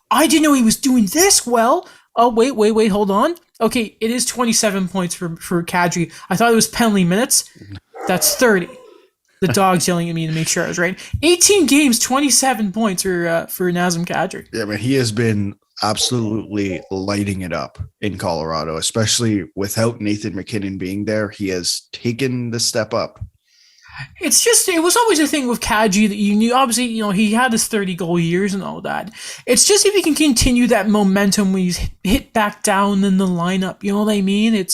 I didn't know he was doing this well. Oh, wait, hold on. Okay, it is 27 points for Kadri. I thought it was penalty minutes. That's 30. The dog's yelling at me to make sure I was right. 18 games, 27 points for Nazem Kadri. Yeah, man, he has been absolutely lighting it up in Colorado, especially without Nathan McKinnon being there. He has taken the step up. It was always a thing with Kadri that you knew, obviously, he had his 30 goal years and all that. It's just if he can continue that momentum when he's hit back down in the lineup, you know what I mean?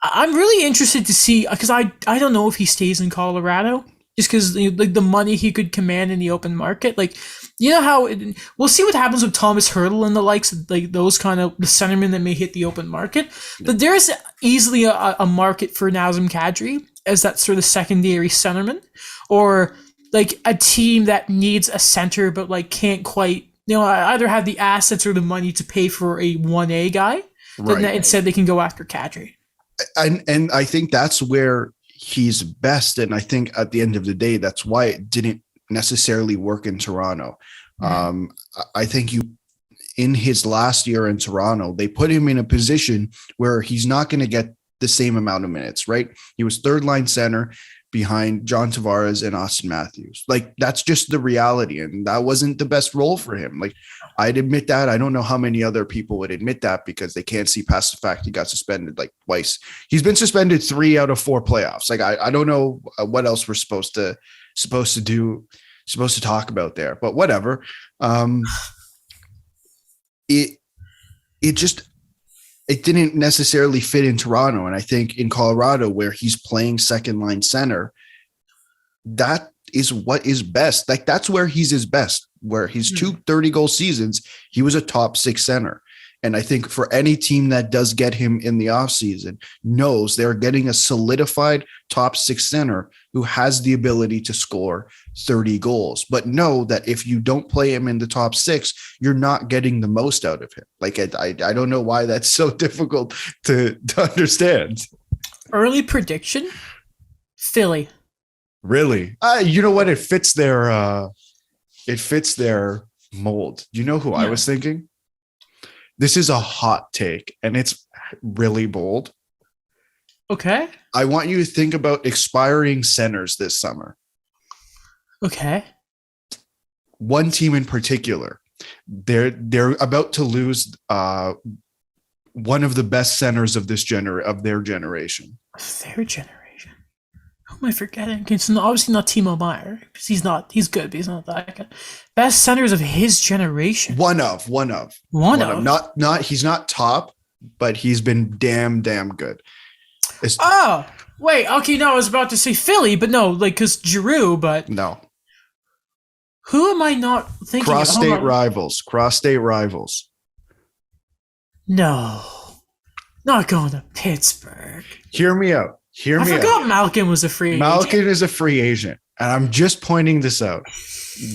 I'm really interested to see, because I don't know if he stays in Colorado, just because like the money he could command in the open market. Like, you know how we'll see what happens with Thomas Hertl and the likes, like those kind of the centermen that may hit the open market. But there's easily a market for Nazem Kadri as that sort of secondary centerman, or like a team that needs a center but like can't quite, either have the assets or the money to pay for a 1A guy. Right. Then instead they can go after Kadri. And I think that's where he's best. And I think at the end of the day, that's why it didn't necessarily work in Toronto. Mm-hmm. I think in his last year in Toronto, they put him in a position where he's not going to get the same amount of minutes, right? He was third line center behind John Tavares and Austin Matthews. Like, that's just the reality. And that wasn't the best role for him. Like, I'd admit that. I don't know how many other people would admit that, because they can't see past the fact he got suspended like twice. He's been suspended 3 out of 4 playoffs. Like, I don't know what else we're supposed to talk about there, but whatever. It didn't necessarily fit in Toronto. And I think in Colorado, where he's playing second line center, that is what is best. Like, that's where he's his best, where he's 2 30-goal seasons, he was a top 6 center. And I think for any team that does get him in the offseason knows they're getting a solidified top 6 center who has the ability to score 30 goals. But know that if you don't play him in the top 6, you're not getting the most out of him. Like, I don't know why that's so difficult to understand. Early prediction, Philly. Really? You know what? It fits their mold. You know who I was thinking? This is a hot take, and it's really bold. Okay. I want you to think about expiring centers this summer. Okay. One team in particular, they're about to lose one of the best centers of their generation. Their generation. Who am I forgetting? It's obviously not Timo Meier, because he's good, but he's not that good. Best centers of his generation. One of. Not he's not top, but he's been damn good. Wait, okay, no, I was about to say Philly, but no, like, because Giroux, but no. Who am I not thinking? Cross-state rivals. No, not going to Pittsburgh. Hear me out. I forgot Malkin was a free agent. Malkin is a free agent, and I'm just pointing this out.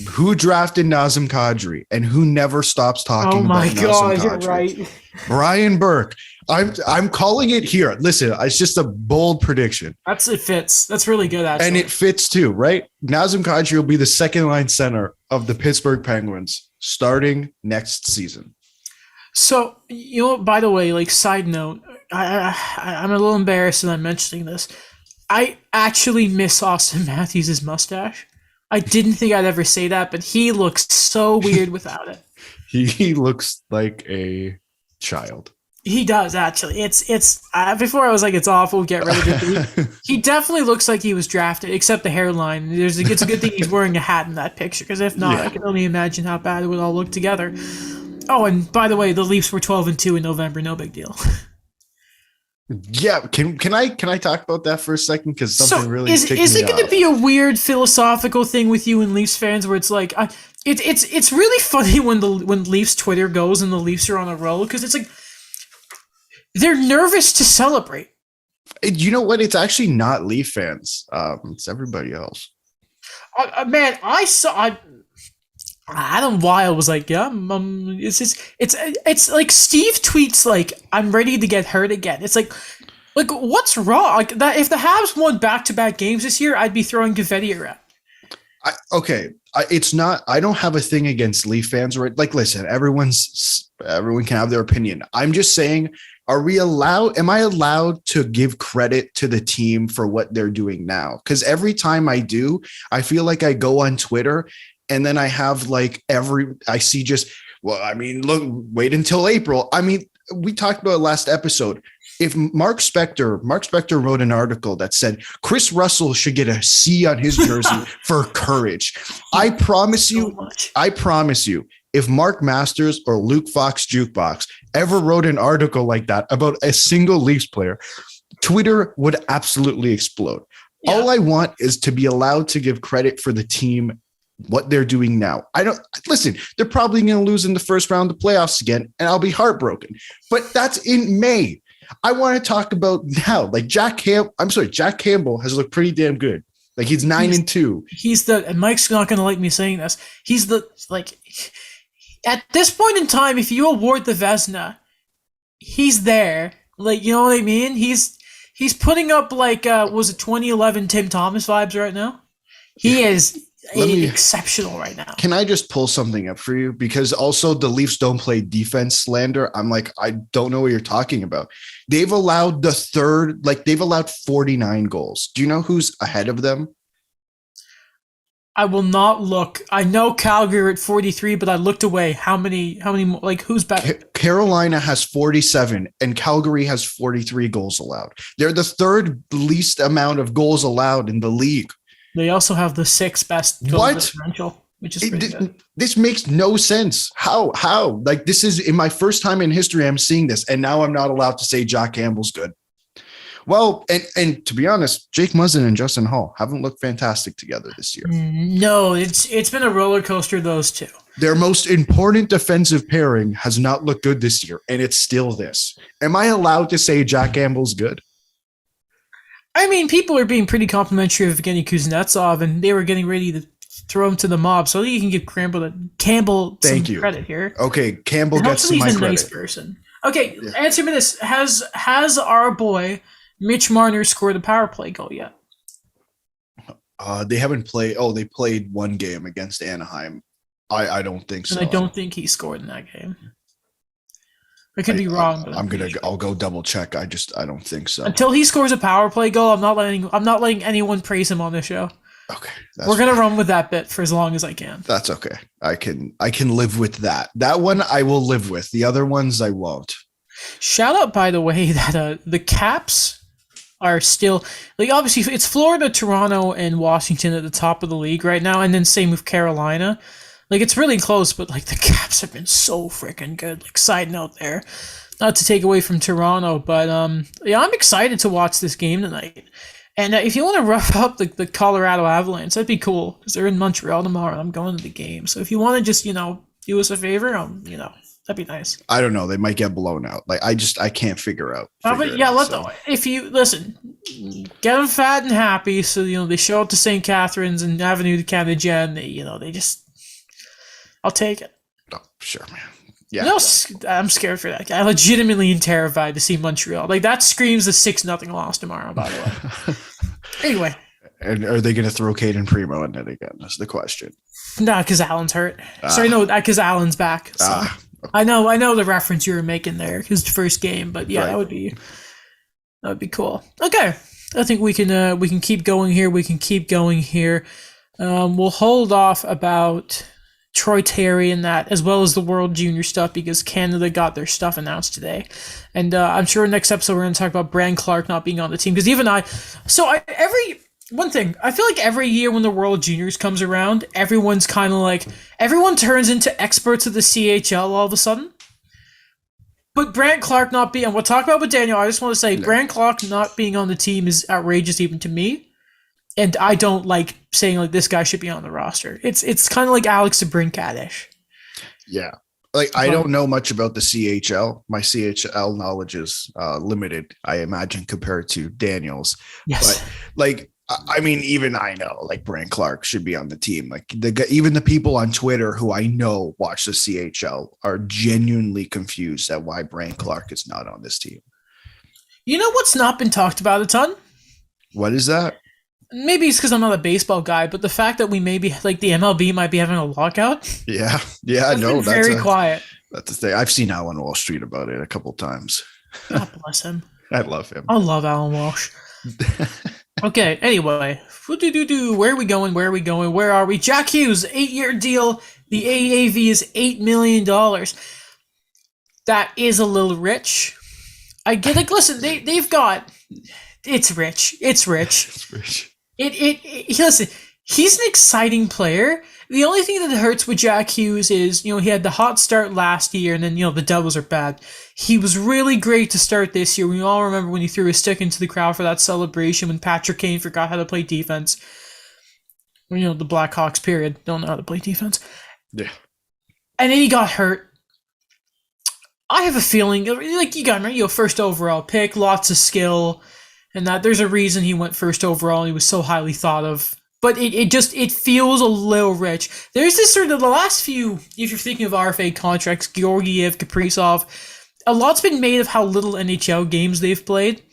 Who drafted Nazem Kadri and who never stops talking about Nazem Kadri? Oh my God, you're right. Brian Burke. I'm calling it here. Listen, it's just a bold prediction. It fits. That's really good, actually. And it fits too, right? Nazem Kadri will be the second line center of the Pittsburgh Penguins starting next season. So, by the way, like, side note, I'm a little embarrassed that I'm mentioning this. I actually miss Austin Matthews' mustache. I didn't think I'd ever say that, but he looks so weird without it. He looks like a child. He does, actually. It's before I was like, it's awful, get rid of it. He definitely looks like he was drafted, except the hairline. It's a good thing he's wearing a hat in that picture, because if not, I can only imagine how bad it would all look together. Oh, and by the way, the Leafs were 12-2 in November. No big deal. Yeah, can I talk about that for a second? Because something really is it going to be a weird philosophical thing with you and Leafs fans, where it's like it's really funny when Leafs Twitter goes and the Leafs are on a roll, because it's like they're nervous to celebrate. You know what? It's actually not Leaf fans. It's everybody else. Man, I saw. Adam Wild was like, yeah, it's like Steve tweets like, I'm ready to get hurt again. It's like what's wrong? Like, that if the Habs won back-to-back games this year, I'd be throwing confetti around. It's not. I don't have a thing against Leaf fans. Right? Like, listen, everyone can have their opinion. I'm just saying, am I allowed to give credit to the team for what they're doing now? Because every time I do, I feel like I go on Twitter and then I have like I see just, well, I mean, look, wait until April. I mean, we talked about last episode. if Mark Spector wrote an article that said Chris Russell should get a C on his jersey for courage. I promise you, if Mark Masters or Luke Fox Jukebox ever wrote an article like that about a single Leafs player, Twitter would absolutely explode. Yeah. All I want is to be allowed to give credit for the team, what they're doing now. They're probably going to lose in the first round of the playoffs again, and I'll be heartbroken. But that's in May. I want to talk about now. Like Jack Campbell has looked pretty damn good. Like he's 9-2. And Mike's not going to like me saying this. At this point in time, if you award the Vezina, he's there. Like, you know what I mean? He's putting up was it 2011 Tim Thomas vibes right now? He is exceptional right now. Can I just pull something up for you? Because also the Leafs don't play defense slander. I'm like, I don't know what you're talking about. They've allowed they've allowed 49 goals. Do you know who's ahead of them? I will not look. I know Calgary at 43, but I looked away. How many, who's better? Carolina has 47 and Calgary has 43 goals allowed. They're the third least amount of goals allowed in the league. They also have the sixth best goal differential, which is pretty good. This makes no sense. How? Like, this is in my first time in history I'm seeing this, and now I'm not allowed to say Jack Campbell's good. Well, and to be honest, Jake Muzzin and Justin Hall haven't looked fantastic together this year. No, it's been a roller coaster, those two. Their most important defensive pairing has not looked good this year, and it's still this. Am I allowed to say Jack Campbell's good? I mean, people are being pretty complimentary of Evgeny Kuznetsov, and they were getting ready to throw him to the mob. So you can give Campbell some credit here. Okay, Campbell gets some credit. He's a nice person. Okay, yeah. Answer me this: Has our boy Mitch Marner scored a power play goal yet? They haven't played. Oh, they played one game against Anaheim. I don't think so. And I don't think he scored in that game. I could be wrong, but I'll go double check. I don't think so. Until he scores a power play goal, I'm not letting anyone praise him on this show. Okay. We're gonna run with that bit for as long as I can. That's okay. I can live with that. That one I will live with. The other ones I won't. Shout out, by the way, that the Caps are still, like, obviously it's Florida, Toronto, and Washington at the top of the league right now, and then same with Carolina. Like, it's really close, but, like, the Caps have been so freaking good. Like, side note there. Not to take away from Toronto, but, yeah, I'm excited to watch this game tonight. And if you want to rough up the Colorado Avalanche, that'd be cool, because they're in Montreal tomorrow, and I'm going to the game. So if you want to just, do us a favor, that'd be nice. I don't know. They might get blown out. Like, I can't figure out. If you, listen, get them fat and happy, so, they show up to St. Catharines and Avenue de Canada, and they just... I'll take it. Oh, sure, man. Yeah. No, I'm scared for that guy. I legitimately am terrified to see Montreal. Like, that screams a 6-0 loss tomorrow, by the way. Anyway. And are they going to throw Caden Primo in it again? That's the question. No, because Allen's hurt. Sorry, no, because Allen's back. So. Okay. I know the reference you were making there, his first game, but yeah, right. that would be cool. Okay. I think we can keep going here. We'll hold off about Troy Terry and that, as well as the World Junior stuff, because Canada got their stuff announced today. And I'm sure next episode we're going to talk about Brand Clark not being on the team, because one thing, I feel like every year when the World Juniors comes around, everyone's kind of like, everyone turns into experts of the CHL all of a sudden. But Brand Clark not being, and we'll talk about with Daniel, I just want to say, Brand Clark not being on the team is outrageous even to me. And I don't like saying, like, this guy should be on the roster. It's kind of like Alex DeBrincat-ish. Yeah. Like, I don't know much about the CHL. My CHL knowledge is limited, I imagine, compared to Daniel's. Yes. But, like, I mean, even I know, like, Brand Clark should be on the team. Like, even the people on Twitter who I know watch the CHL are genuinely confused at why Brand Clark is not on this team. You know what's not been talked about a ton? What is that? Maybe it's because I'm not a baseball guy, but the fact that we maybe, like, the MLB might be having a lockout. Yeah. I know. That's very quiet. That's the thing. I've seen Alan Wall Street about it a couple times. God bless him. I love him. I love Alan Walsh. Okay, anyway. Where are we going? Where are we? Jack Hughes, 8-year deal. The AAV is $8 million. That is a little rich. I get like listen, they've got it's rich. It's rich. It's rich. Listen, he's an exciting player. The only thing that hurts with Jack Hughes is, he had the hot start last year, and then, the Devils are bad. He was really great to start this year. We all remember when he threw his stick into the crowd for that celebration when Patrick Kane forgot how to play defense. The Blackhawks, period, don't know how to play defense. Yeah. And then he got hurt. I have a feeling, like you got him, first overall pick, lots of skill, and that there's a reason he went first overall and he was so highly thought of. But it feels a little rich. There's this sort of the last few, if you're thinking of RFA contracts, Georgiev, Kaprizov, a lot's been made of how little NHL games they've played.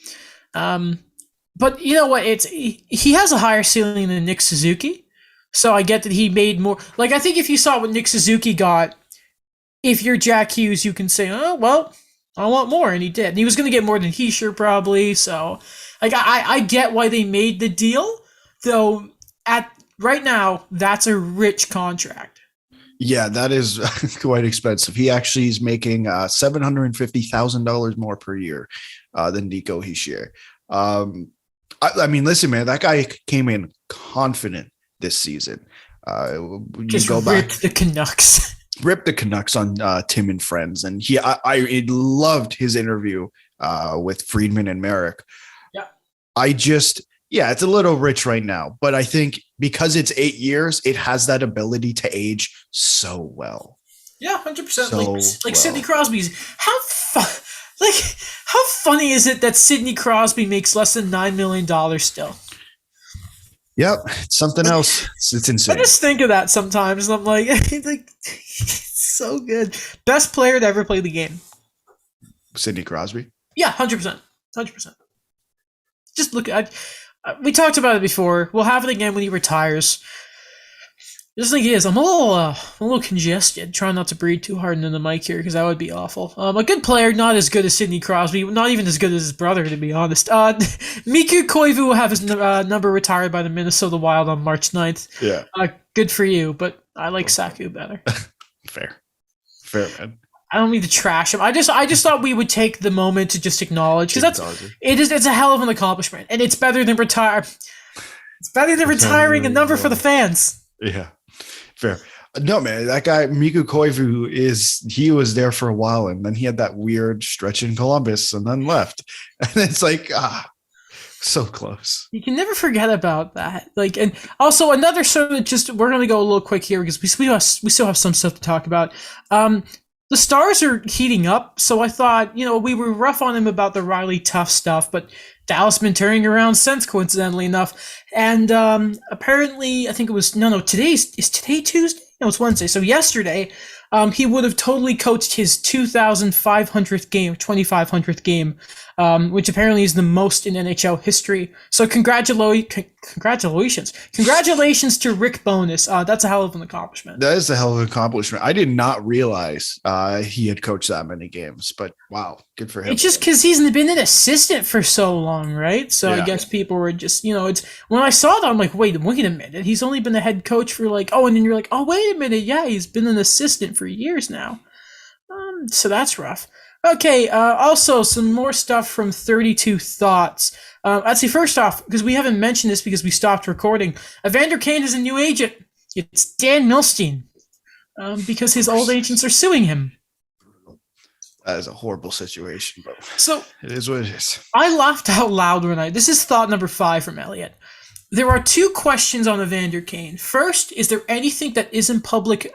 But you know what? He has a higher ceiling than Nick Suzuki. So I get that he made more. Like, I think if you saw what Nick Suzuki got, if you're Jack Hughes, you can say, oh, well, I want more. And he did. And he was going to get more than Hischier probably. So like, I get why they made the deal, though. Right now, that's a rich contract. Yeah, that is quite expensive. He actually is making $750,000 more per year than Nico Hischier. I mean, listen, man, that guy came in confident this season. Just ripped the Canucks. Ripped the Canucks on Tim and Friends, and I loved his interview with Friedman and Merrick. Yeah. It's a little rich right now, but I think because it's 8 years, it has that ability to age so well. Yeah, 100%. Like Sidney Crosby's. How funny is it that Sidney Crosby makes less than $9 million still? Yep, it's something else. It's insane. I just think of that sometimes, and I'm like, it's so good. Best player to ever play the game. Sidney Crosby? Yeah, 100%. 100%. Just look at. We talked about it before. We'll have it again when he retires. The thing is, I'm a little congested. Trying not to breathe too hard into the mic here because that would be awful. A good player, not as good as Sidney Crosby, not even as good as his brother, to be honest. Mikko Koivu will have his number retired by the Minnesota Wild on March 9th. Yeah. Good for you, but I like Saku better. Fair, man. I don't mean to trash him. I just thought we would take the moment to just acknowledge because it's a hell of an accomplishment, and it's better than retiring a number for the fans. Yeah, fair. No, man, that guy Mikko Koivu he was there for a while, and then he had that weird stretch in Columbus, and then left, and it's like so close. You can never forget about that. Like, and also another sort of we're gonna go a little quick here because we still have some stuff to talk about. The Stars are heating up, so I thought, we were rough on him about the Riley Tough stuff, but Dallas been turning around since, coincidentally enough. And apparently, I think it was is today Tuesday? No, it's Wednesday. So yesterday, he would have totally coached his 2,500th game, 2,500th game, which apparently is the most in NHL history. So congratulations to Rick Bowness. That's a hell of an accomplishment. That is a hell of an accomplishment. I did not realize he had coached that many games, but wow, good for him. It's just because he's been an assistant for so long, right? So yeah. I guess people were just, it's when I saw that, I'm like, wait a minute. He's only been the head coach for and then you're like, oh, wait a minute. Yeah, he's been an assistant for years now. So that's rough. Okay, also some more stuff from 32 Thoughts. I'd say first off, because we haven't mentioned this because we stopped recording, Evander Kane has a new agent. It's Dan Milstein, because his old agents are suing him. That is a horrible situation, but so it is what it is. I laughed out loud this is thought number 5 from Elliot. There are 2 questions on Evander Kane. First, is there anything that isn't public?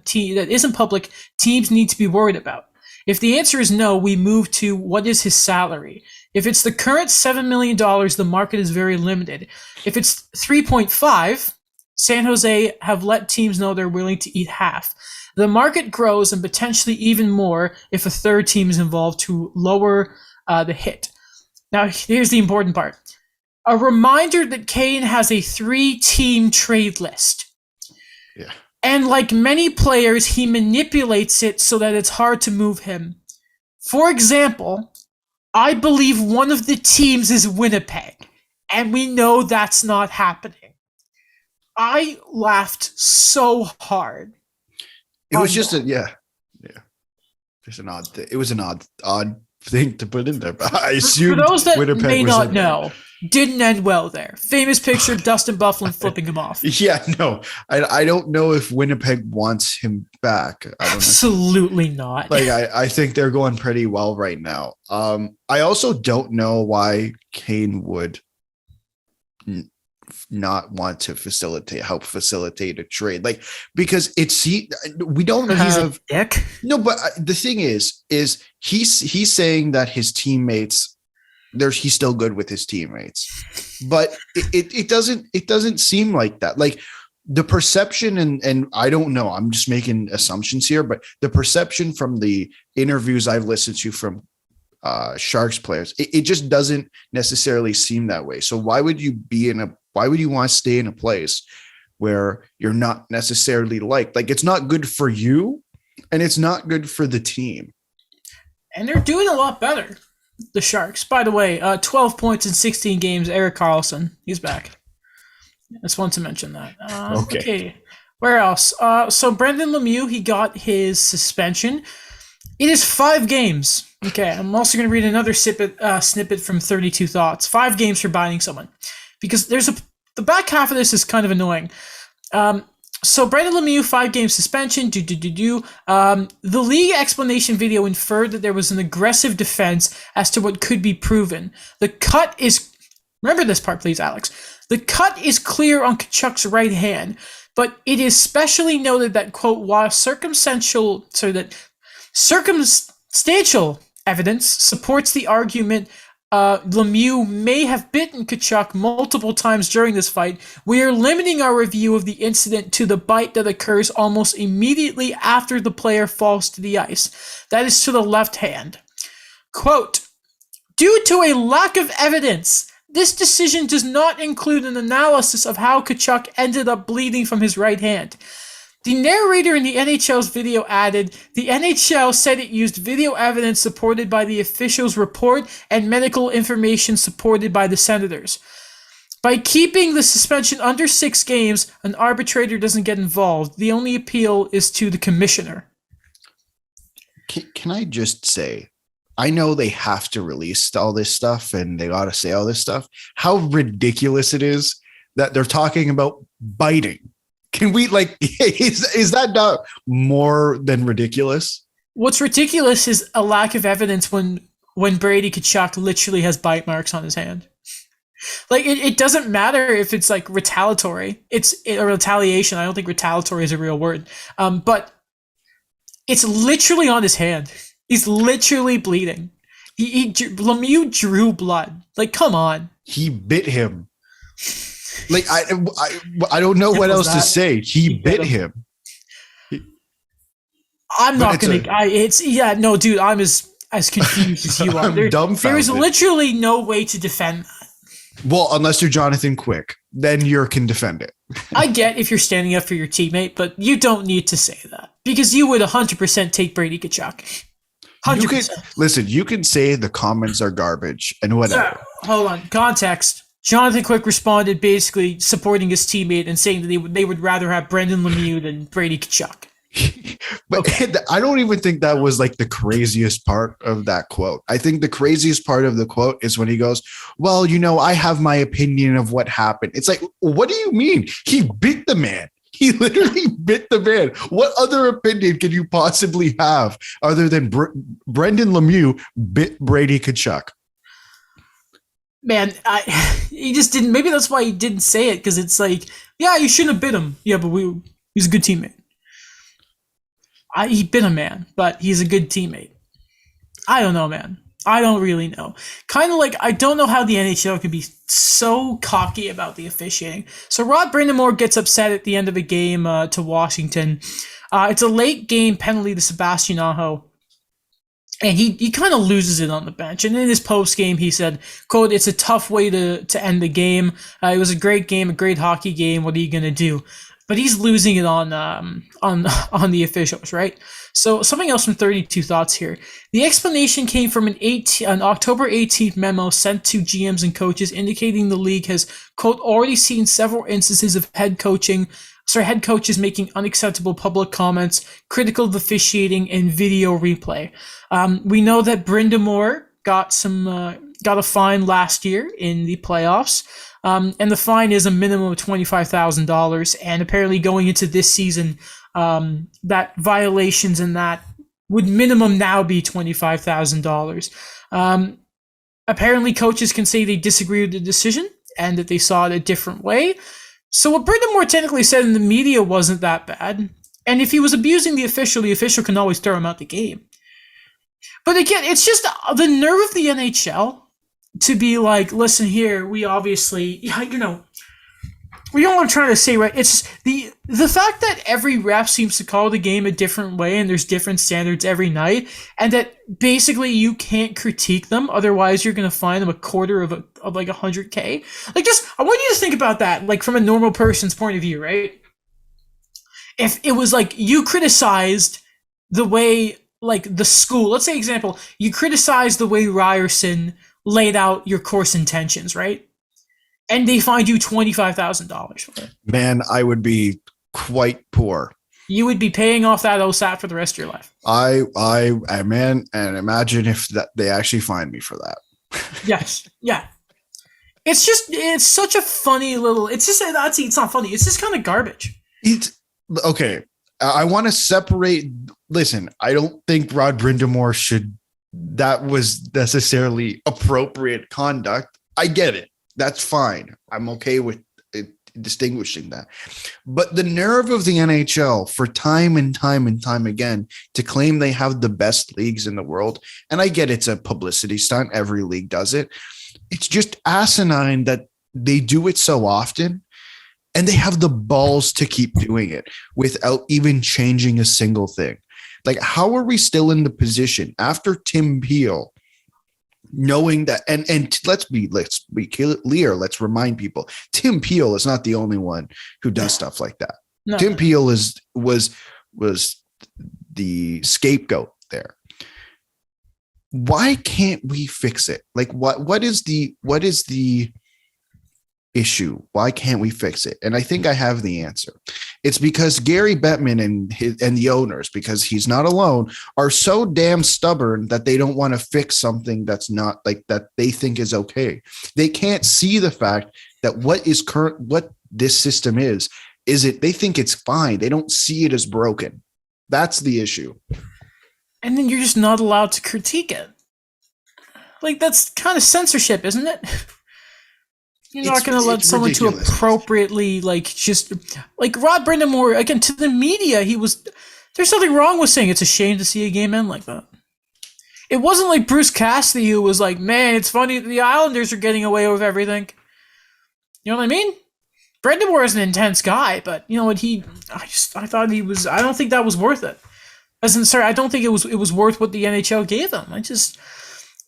Teams need to be worried about. If the answer is no, we move to what is his salary. If it's the current $7 million, the market is very limited. If it's 3.5, San Jose have let teams know they're willing to eat half. The market grows and potentially even more if a third team is involved to lower the hit. Now, here's the important part. A reminder that Kane has a 3-team trade list. Yeah. And like many players, he manipulates it so that it's hard to move him. For example, I believe one of the teams is Winnipeg, and we know that's not happening. I laughed so hard. It was just Just an odd thing. It was an odd thing to put in there. But I For assume those that Winnipeg may was not in there. know, didn't end well there. Famous picture of Dustin Byfuglien flipping him off. Yeah, no, I don't know if Winnipeg wants him back. I don't know. Absolutely not. Like I think they're going pretty well right now. I also don't know why Kane would not want to help facilitate a trade, like, because we don't have dick. No, but the thing is he's saying that his teammates, he's still good with his teammates, but it doesn't seem like that. Like the perception, and I don't know, I'm just making assumptions here, but the perception from the interviews I've listened to from Sharks players, it just doesn't necessarily seem that way. So why would you want to stay in a place where you're not necessarily liked? Like, it's not good for you and it's not good for the team. And they're doing a lot better, the Sharks. By the way, 12 points in 16 games, Erik Karlsson. He's back. I just want to mention that. Okay. Where else? So Brendan Lemieux, he got his suspension. It is 5 games. Okay, I'm also going to read another snippet from 32 Thoughts. 5 games for biting someone. Because the back half of this is kind of annoying. So Brendan Lemieux, 5-game suspension. The league explanation video inferred that there was an aggressive defense as to what could be proven. The cut is, remember this part, please, Alex. The cut is clear on Tkachuk's right hand, but it is specially noted that, quote, while circumstantial evidence supports the argument Lemieux may have bitten Tkachuk multiple times during this fight, we are limiting our review of the incident to the bite that occurs almost immediately after the player falls to the ice. That is to the left hand. Quote, due to a lack of evidence, this decision does not include an analysis of how Tkachuk ended up bleeding from his right hand. The narrator in the NHL's video added, the NHL said it used video evidence supported by the official's report and medical information supported by the Senators. By keeping the suspension under 6 games, an arbitrator doesn't get involved. The only appeal is to the commissioner. Can I just say, I know they have to release all this stuff and they got to say all this stuff. How ridiculous it is that they're talking about biting. Can we, like, is that not more than ridiculous? What's ridiculous is a lack of evidence when Brady Tkachuk literally has bite marks on his hand. Like, it doesn't matter if it's like retaliatory. It's a retaliation. I don't think retaliatory is a real word. But it's literally on his hand. He's literally bleeding. Lemieux drew blood. Like, come on. He bit him. Like, I don't know what else to say. He bit him. I'm not gonna. Dude. I'm as confused as you are. There is literally no way to defend that. Well, unless you're Jonathan Quick, then you can defend it. I get if you're standing up for your teammate, but you don't need to say that because you would 100% take Brady Tkachuk. 100%. You can say the comments are garbage and whatever. So, hold on, context. Jonathan Quick responded basically supporting his teammate and saying that they would rather have Brendan Lemieux than Brady Tkachuk. But okay. I don't even think that was like the craziest part of that quote. I think the craziest part of the quote is when he goes, well, I have my opinion of what happened. It's like, what do you mean? He bit the man. He literally bit the man. What other opinion can you possibly have other than Brendan Lemieux bit Brady Tkachuk? Man, he just didn't. Maybe that's why he didn't say it, because it's like, yeah, you shouldn't have bit him. Yeah, but he's a good teammate. He bit a man, but he's a good teammate. I don't know, man. I don't really know. Kind of like, I don't know how the NHL can be so cocky about the officiating. So Rod Brind'Amour gets upset at the end of a game to Washington. It's a late game penalty to Sebastian Aho. And he kind of loses it on the bench. And in his post game, he said, quote, it's a tough way to end the game. It was a great game, a great hockey game. What are you going to do? But he's losing it on the officials, right? So something else from 32 Thoughts here. The explanation came from an October 18th memo sent to GMs and coaches indicating the league has, quote, already seen several instances of head coaching head coaches making unacceptable public comments, critical of officiating, and video replay. We know that Brind'Amour got a fine last year in the playoffs, and the fine is a minimum of $25,000. And apparently, going into this season, that violations in that would minimum now be $25,000. Apparently, coaches can say they disagree with the decision and that they saw it a different way. So what Brind'Amour technically said in the media wasn't that bad. And if he was abusing the official can always throw him out the game. But again, it's just the nerve of the NHL to be like, listen here, we obviously, you know, we don't want to try to say, right? It's the fact that every ref seems to call the game a different way and there's different standards every night, and that basically you can't critique them, otherwise you're going to fine them a quarter of like $100K. Like, just, I want you to think about that, like from a normal person's point of view, right? If it was like you criticized the way, like the school, let's say example, you criticized the way Ryerson laid out your course intentions, right? And they fined you $25,000 for it. Man, I would be quite poor. You would be paying off that OSAT for the rest of your life. I man, and imagine if that they actually fined me for that. Yes, yeah. It's such a funny little. It's not funny. It's just kind of garbage. It's okay. I want to separate. Listen, I don't think Rod Brind'Amour should. That was necessarily appropriate conduct. I get it. That's fine. I'm okay with it, distinguishing that. But the nerve of the NHL for time and time and time again to claim they have the best leagues in the world, and I get it's a publicity stunt. Every league does it. It's just asinine that they do it so often, and they have the balls to keep doing it without even changing a single thing. Like, how are we still in the position after Tim Peel, knowing that, and let's be clear, let's remind people, Tim Peel is not the only one who does stuff like that. No. Tim Peel was the scapegoat there. Why can't we fix it? Like, what is the issue? Why can't we fix it? And I think I have the answer. It's because Gary Bettman and the owners, because he's not alone, are so damn stubborn that they don't want to fix something that's not like that they think is okay. They can't see the fact that what this system is they think it's fine. They don't see it as broken. That's the issue. And then you're just not allowed to critique it. Like, that's kind of censorship, isn't it? You're not going to let someone ridiculous. To appropriately, like, just, like, Rod Brind'Amour, again, to the media, there's nothing wrong with saying it's a shame to see a game end like that. It wasn't like Bruce Cassidy who was like, man, it's funny that the Islanders are getting away with everything. You know what I mean? Brind'Amour is an intense guy, but, you know what, I don't think that was worth it. I don't think it was worth what the NHL gave them.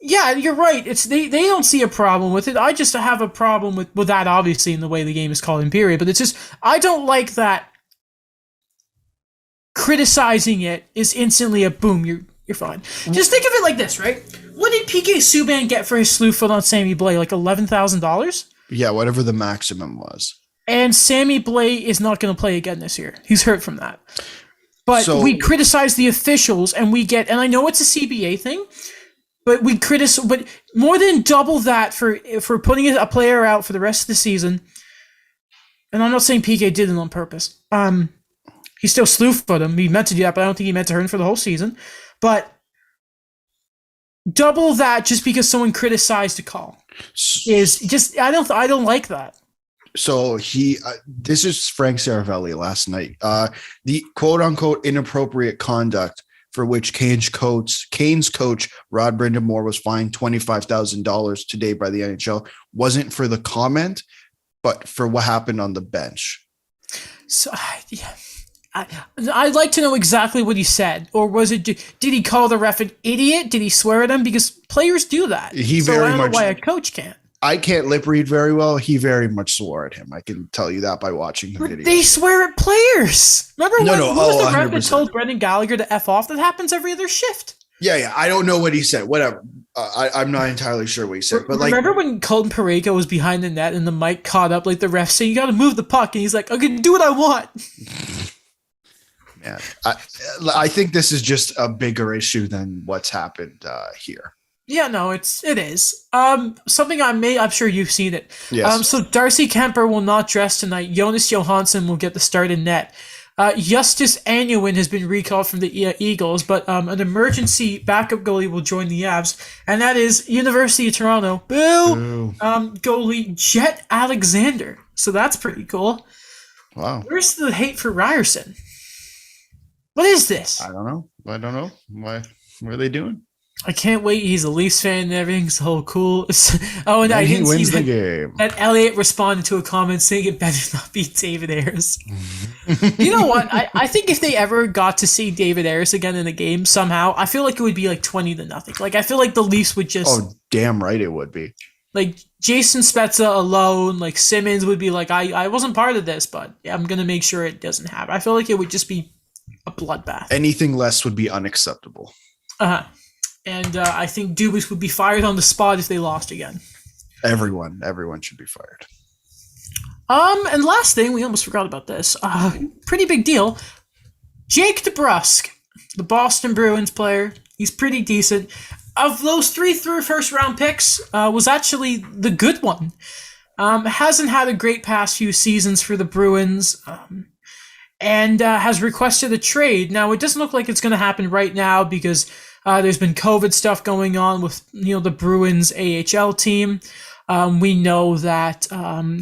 Yeah, you're right. They don't see a problem with it. I just have a problem with that, obviously, in the way the game is called in period. But it's just, I don't like that criticizing it is instantly a boom, you're fine. Just think of it like this, right? What did PK Subban get for his slew foot on Sammy Blais? Like $11,000? Yeah, whatever the maximum was. And Sammy Blais is not going to play again this year. He's hurt from that. But we criticize the officials, and I know it's a CBA thing, but but more than double that for putting a player out for the rest of the season. And I'm not saying PK did it on purpose. He still slew foot him. He meant to do that, but I don't think he meant to hurt him for the whole season. But double that just because someone criticized a call is just, I don't like that. So this is Frank Saravelli last night. The quote unquote inappropriate conduct for which Canes coach Rod Brind'Amour was fined $25,000 today by the NHL wasn't for the comment, but for what happened on the bench. So, yeah. I'd like to know exactly what he said, or was it? Did he call the ref an idiot? Did he swear at him? Because players do that. I don't know why a coach can't. I can't lip read very well. He very much swore at him. I can tell you that by watching the video. They swear at players. Remember who was the ref that told Brendan Gallagher to F off? That happens every other shift. Yeah. I don't know what he said. Whatever. I'm not entirely sure what he said. But remember when Colton Parayko was behind the net and the mic caught up, like the ref saying, "You got to move the puck," and he's like, "I can do what I want." Man, I think this is just a bigger issue than what's happened here. Yeah, no, it is. Something I'm sure you've seen it. Yes. So Darcy Kemper will not dress tonight. Jonas Johansson will get the start in net. Justus Annuin has been recalled from the Eagles, but an emergency backup goalie will join the Avs, and that is University of Toronto. Boo! Goalie Jet Alexander. So that's pretty cool. Wow. Where's the hate for Ryerson? What is this? I don't know. Why? What are they doing? I can't wait. He's a Leafs fan and everything's so cool. Oh, and I didn't wins see the game. that Elliott responded to a comment saying it better not be David Ayres. You know what? I think if they ever got to see David Ayres again in a game somehow, I feel like it would be like 20-0. Like I feel like the Leafs would just. Oh, damn right it would be. Like Jason Spezza alone, like Simmons would be like, I wasn't part of this, but I'm gonna make sure it doesn't happen. I feel like it would just be a bloodbath. Anything less would be unacceptable. And I think Dubas would be fired on the spot if they lost again. Everyone should be fired. And last thing, we almost forgot about this. Pretty big deal. Jake DeBrusk, the Boston Bruins player, he's pretty decent. Of those 3 first-round picks, was actually the good one. Hasn't had a great past few seasons for the Bruins. And has requested a trade. Now, it doesn't look like it's going to happen right now because there's been COVID stuff going on with the Bruins AHL team. We know that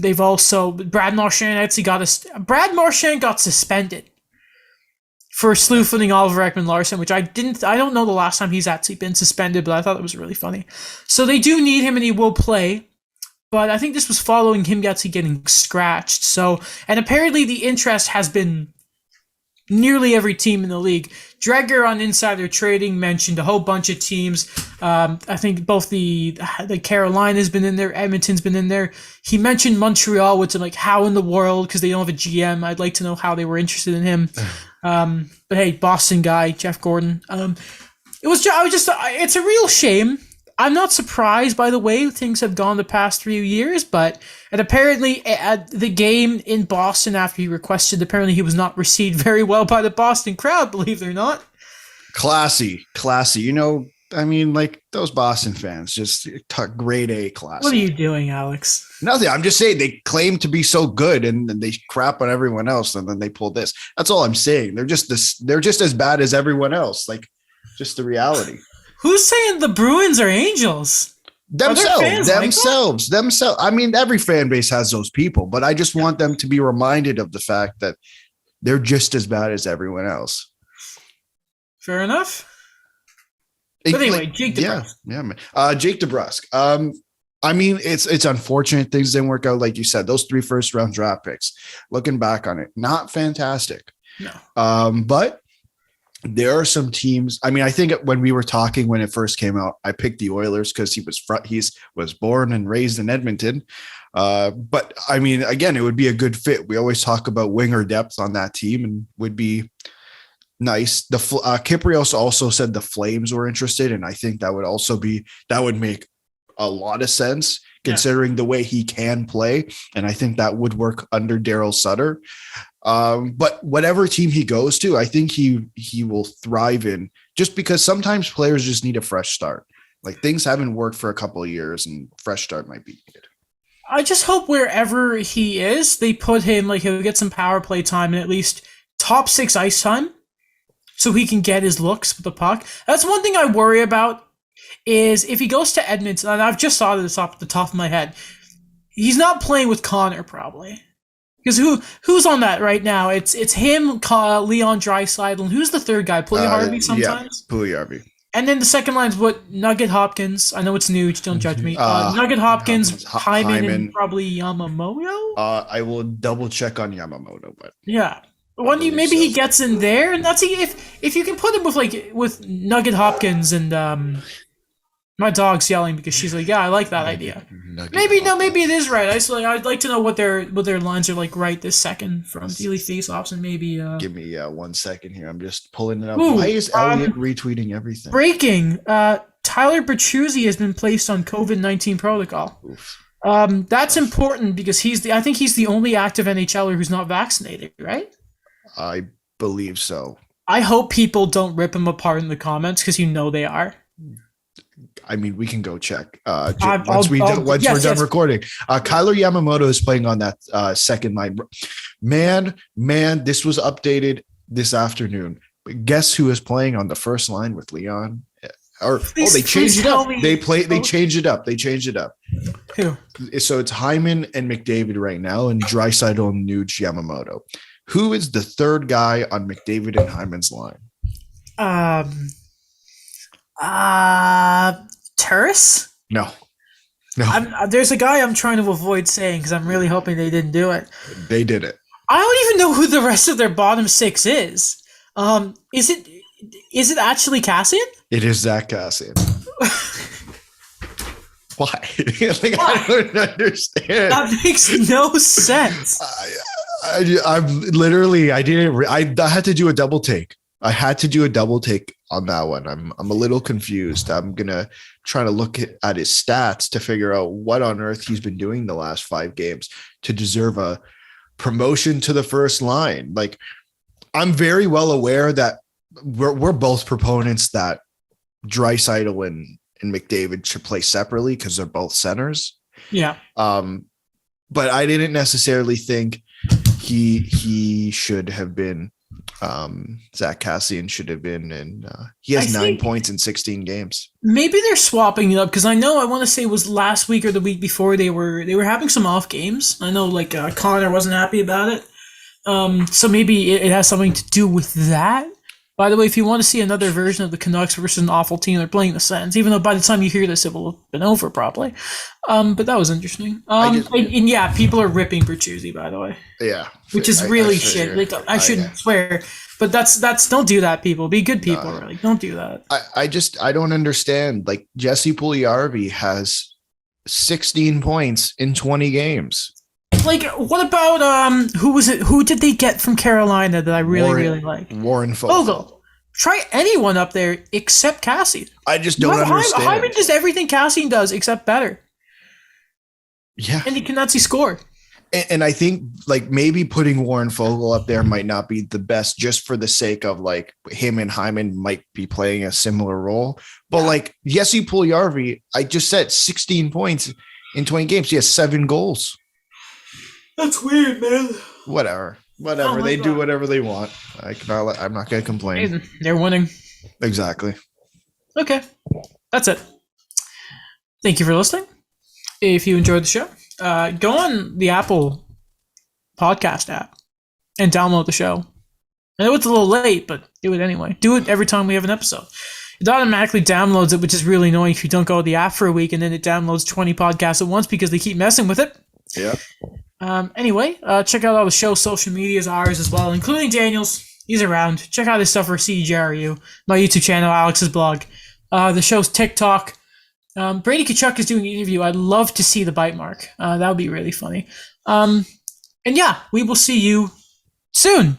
they've also Brad Marchand got suspended for slew-footing Oliver Ekman-Larsson, which I don't know the last time he's actually been suspended, but I thought it was really funny. So they do need him and he will play. But I think this was following him actually getting scratched. So, and apparently the interest has been nearly every team in the league. Dreger on Insider Trading mentioned a whole bunch of teams. I think both the Carolina's been in there, Edmonton's been in there. He mentioned Montreal, which I'm like, how in the world? Because they don't have a GM. I'd like to know how they were interested in him. But hey, Boston guy, Jeff Gordon. It's a real shame. I'm not surprised by the way things have gone the past few years, and apparently at the game in Boston after he requested, apparently he was not received very well by the Boston crowd, believe it or not. Classy. Like those Boston fans, just grade A classy. What are you doing, Alex? Nothing. I'm just saying they claim to be so good and then they crap on everyone else and then they pull this. That's all I'm saying. They're just as bad as everyone else. Like just the reality. Who's saying the Bruins are angels? Themselves. I mean, every fan base has those people, but I just want them to be reminded of the fact that they're just as bad as everyone else. Fair enough. But anyway, Jake DeBrusk. Yeah, man. Jake DeBrusk. I mean, it's unfortunate things didn't work out, like you said. Those 3 first-round draft picks. Looking back on it, not fantastic. No. But there are some teams. I mean, I think when we were talking when it first came out, I picked the Oilers because he was born and raised in Edmonton. But I mean, again, it would be a good fit. We always talk about winger depth on that team, and would be nice. The Kyprios also said the Flames were interested, and I think that would make a lot of sense considering the way he can play, and I think that would work under Daryl Sutter. But whatever team he goes to, I think he will thrive in, just because sometimes players just need a fresh start. Like things haven't worked for a couple of years and fresh start might be needed. I just hope wherever he is, they put him, like he'll get some power play time and at least top 6 ice time so he can get his looks with the puck. That's one thing I worry about is if he goes to Edmonton, and I've just thought of this off the top of my head, he's not playing with Connor probably. Because who's on that right now? It's him, Leon Draisaitl, and who's the third guy? Puljujarvi sometimes? Yeah, Puljujarvi. And then the second line's Nugget Hopkins. I know it's new, just don't judge me. Nugget Hopkins, Hyman, and probably Yamamoto? I will double check on Yamamoto, but yeah. Maybe he gets in there, and that's if you can put him with Nugget Hopkins and My dog's yelling because she's like, yeah, I like that idea. Nugget Maybe hot maybe it dogs. is right. I'd like to know what their lines are like right this second from daily face-offs and maybe Give me 1 second here. I'm just pulling it up. Ooh, Why is Elliot retweeting everything? breaking. Tyler Bertuzzi has been placed on COVID-19 protocol. Oof. That's important because I think he's the only active NHLer who's not vaccinated, right? I believe so. I hope people don't rip him apart in the comments because they are. I mean, we can go check once we're done recording. Kyler Yamamoto is playing on that second line. Man, this was updated this afternoon. Guess who is playing on the first line with Leon? They changed it up. They changed it up. They changed it up. Who? So it's Hyman and McDavid right now, and Draisaitl, Nuge, Yamamoto. Who is the third guy on McDavid and Hyman's line? Turris? No. There's a guy I'm trying to avoid saying because I'm really hoping they didn't do it. They did it. I don't even know who the rest of their bottom six is. Is it actually Cassian? It is Zach Cassian. Why? I don't understand. That makes no sense. I'm literally. I didn't. I had to do a double take. I had to do a double take on that one. I'm a little confused. I'm gonna try to look at his stats to figure out what on earth he's been doing the last 5 games to deserve a promotion to the first line. Like, I'm very well aware that we're both proponents that Draisaitl and McDavid should play separately because they're both centers. Yeah. But I didn't necessarily think he should have been. Zach Cassian should have been, and he has 9 points in 16 games. Maybe they're swapping it up because I want to say it was last week or the week before they were having some off games. I know Connor wasn't happy about it. So maybe it has something to do with that. By the way, if you want to see another version of the Canucks versus an awful team, they're playing the Sens, even though by the time you hear this, it will have been over probably. But that was interesting. People are ripping Bertuzzi, by the way. Yeah. Which is really shit. I shouldn't swear, but that's don't do that, people. Be good people, really. Don't do that. I don't understand. Like, Jesse Puljujarvi has 16 points in 20 games. Like, what about who was it? Who did they get from Carolina that I really like? Warren Fogle. Try anyone up there except Cassian. I just don't understand. Hyman does everything Cassian does except better. Yeah, and he cannot see score. And I think maybe putting Warren Fogle up there might not be the best, just for the sake of him and Hyman might be playing a similar role. But Jesse Puljujarvi, I just said 16 points in 20 games. He has 7 goals. That's weird, man. Whatever. They do whatever they want. I'm not going to complain. They're winning. Exactly. Okay. That's it. Thank you for listening. If you enjoyed the show, go on the Apple podcast app and download the show. I know it's a little late, but do it anyway. Do it every time we have an episode. It automatically downloads it, which is really annoying if you don't go to the app for a week and then it downloads 20 podcasts at once because they keep messing with it. Yeah. Anyway, check out all the show's social medias, ours as well, including Daniel's. He's around. Check out his stuff for CGRU, my YouTube channel, Alex's blog, the show's TikTok. Brady Tkachuk is doing an interview. I'd love to see the bite mark. That would be really funny. And yeah, we will see you soon.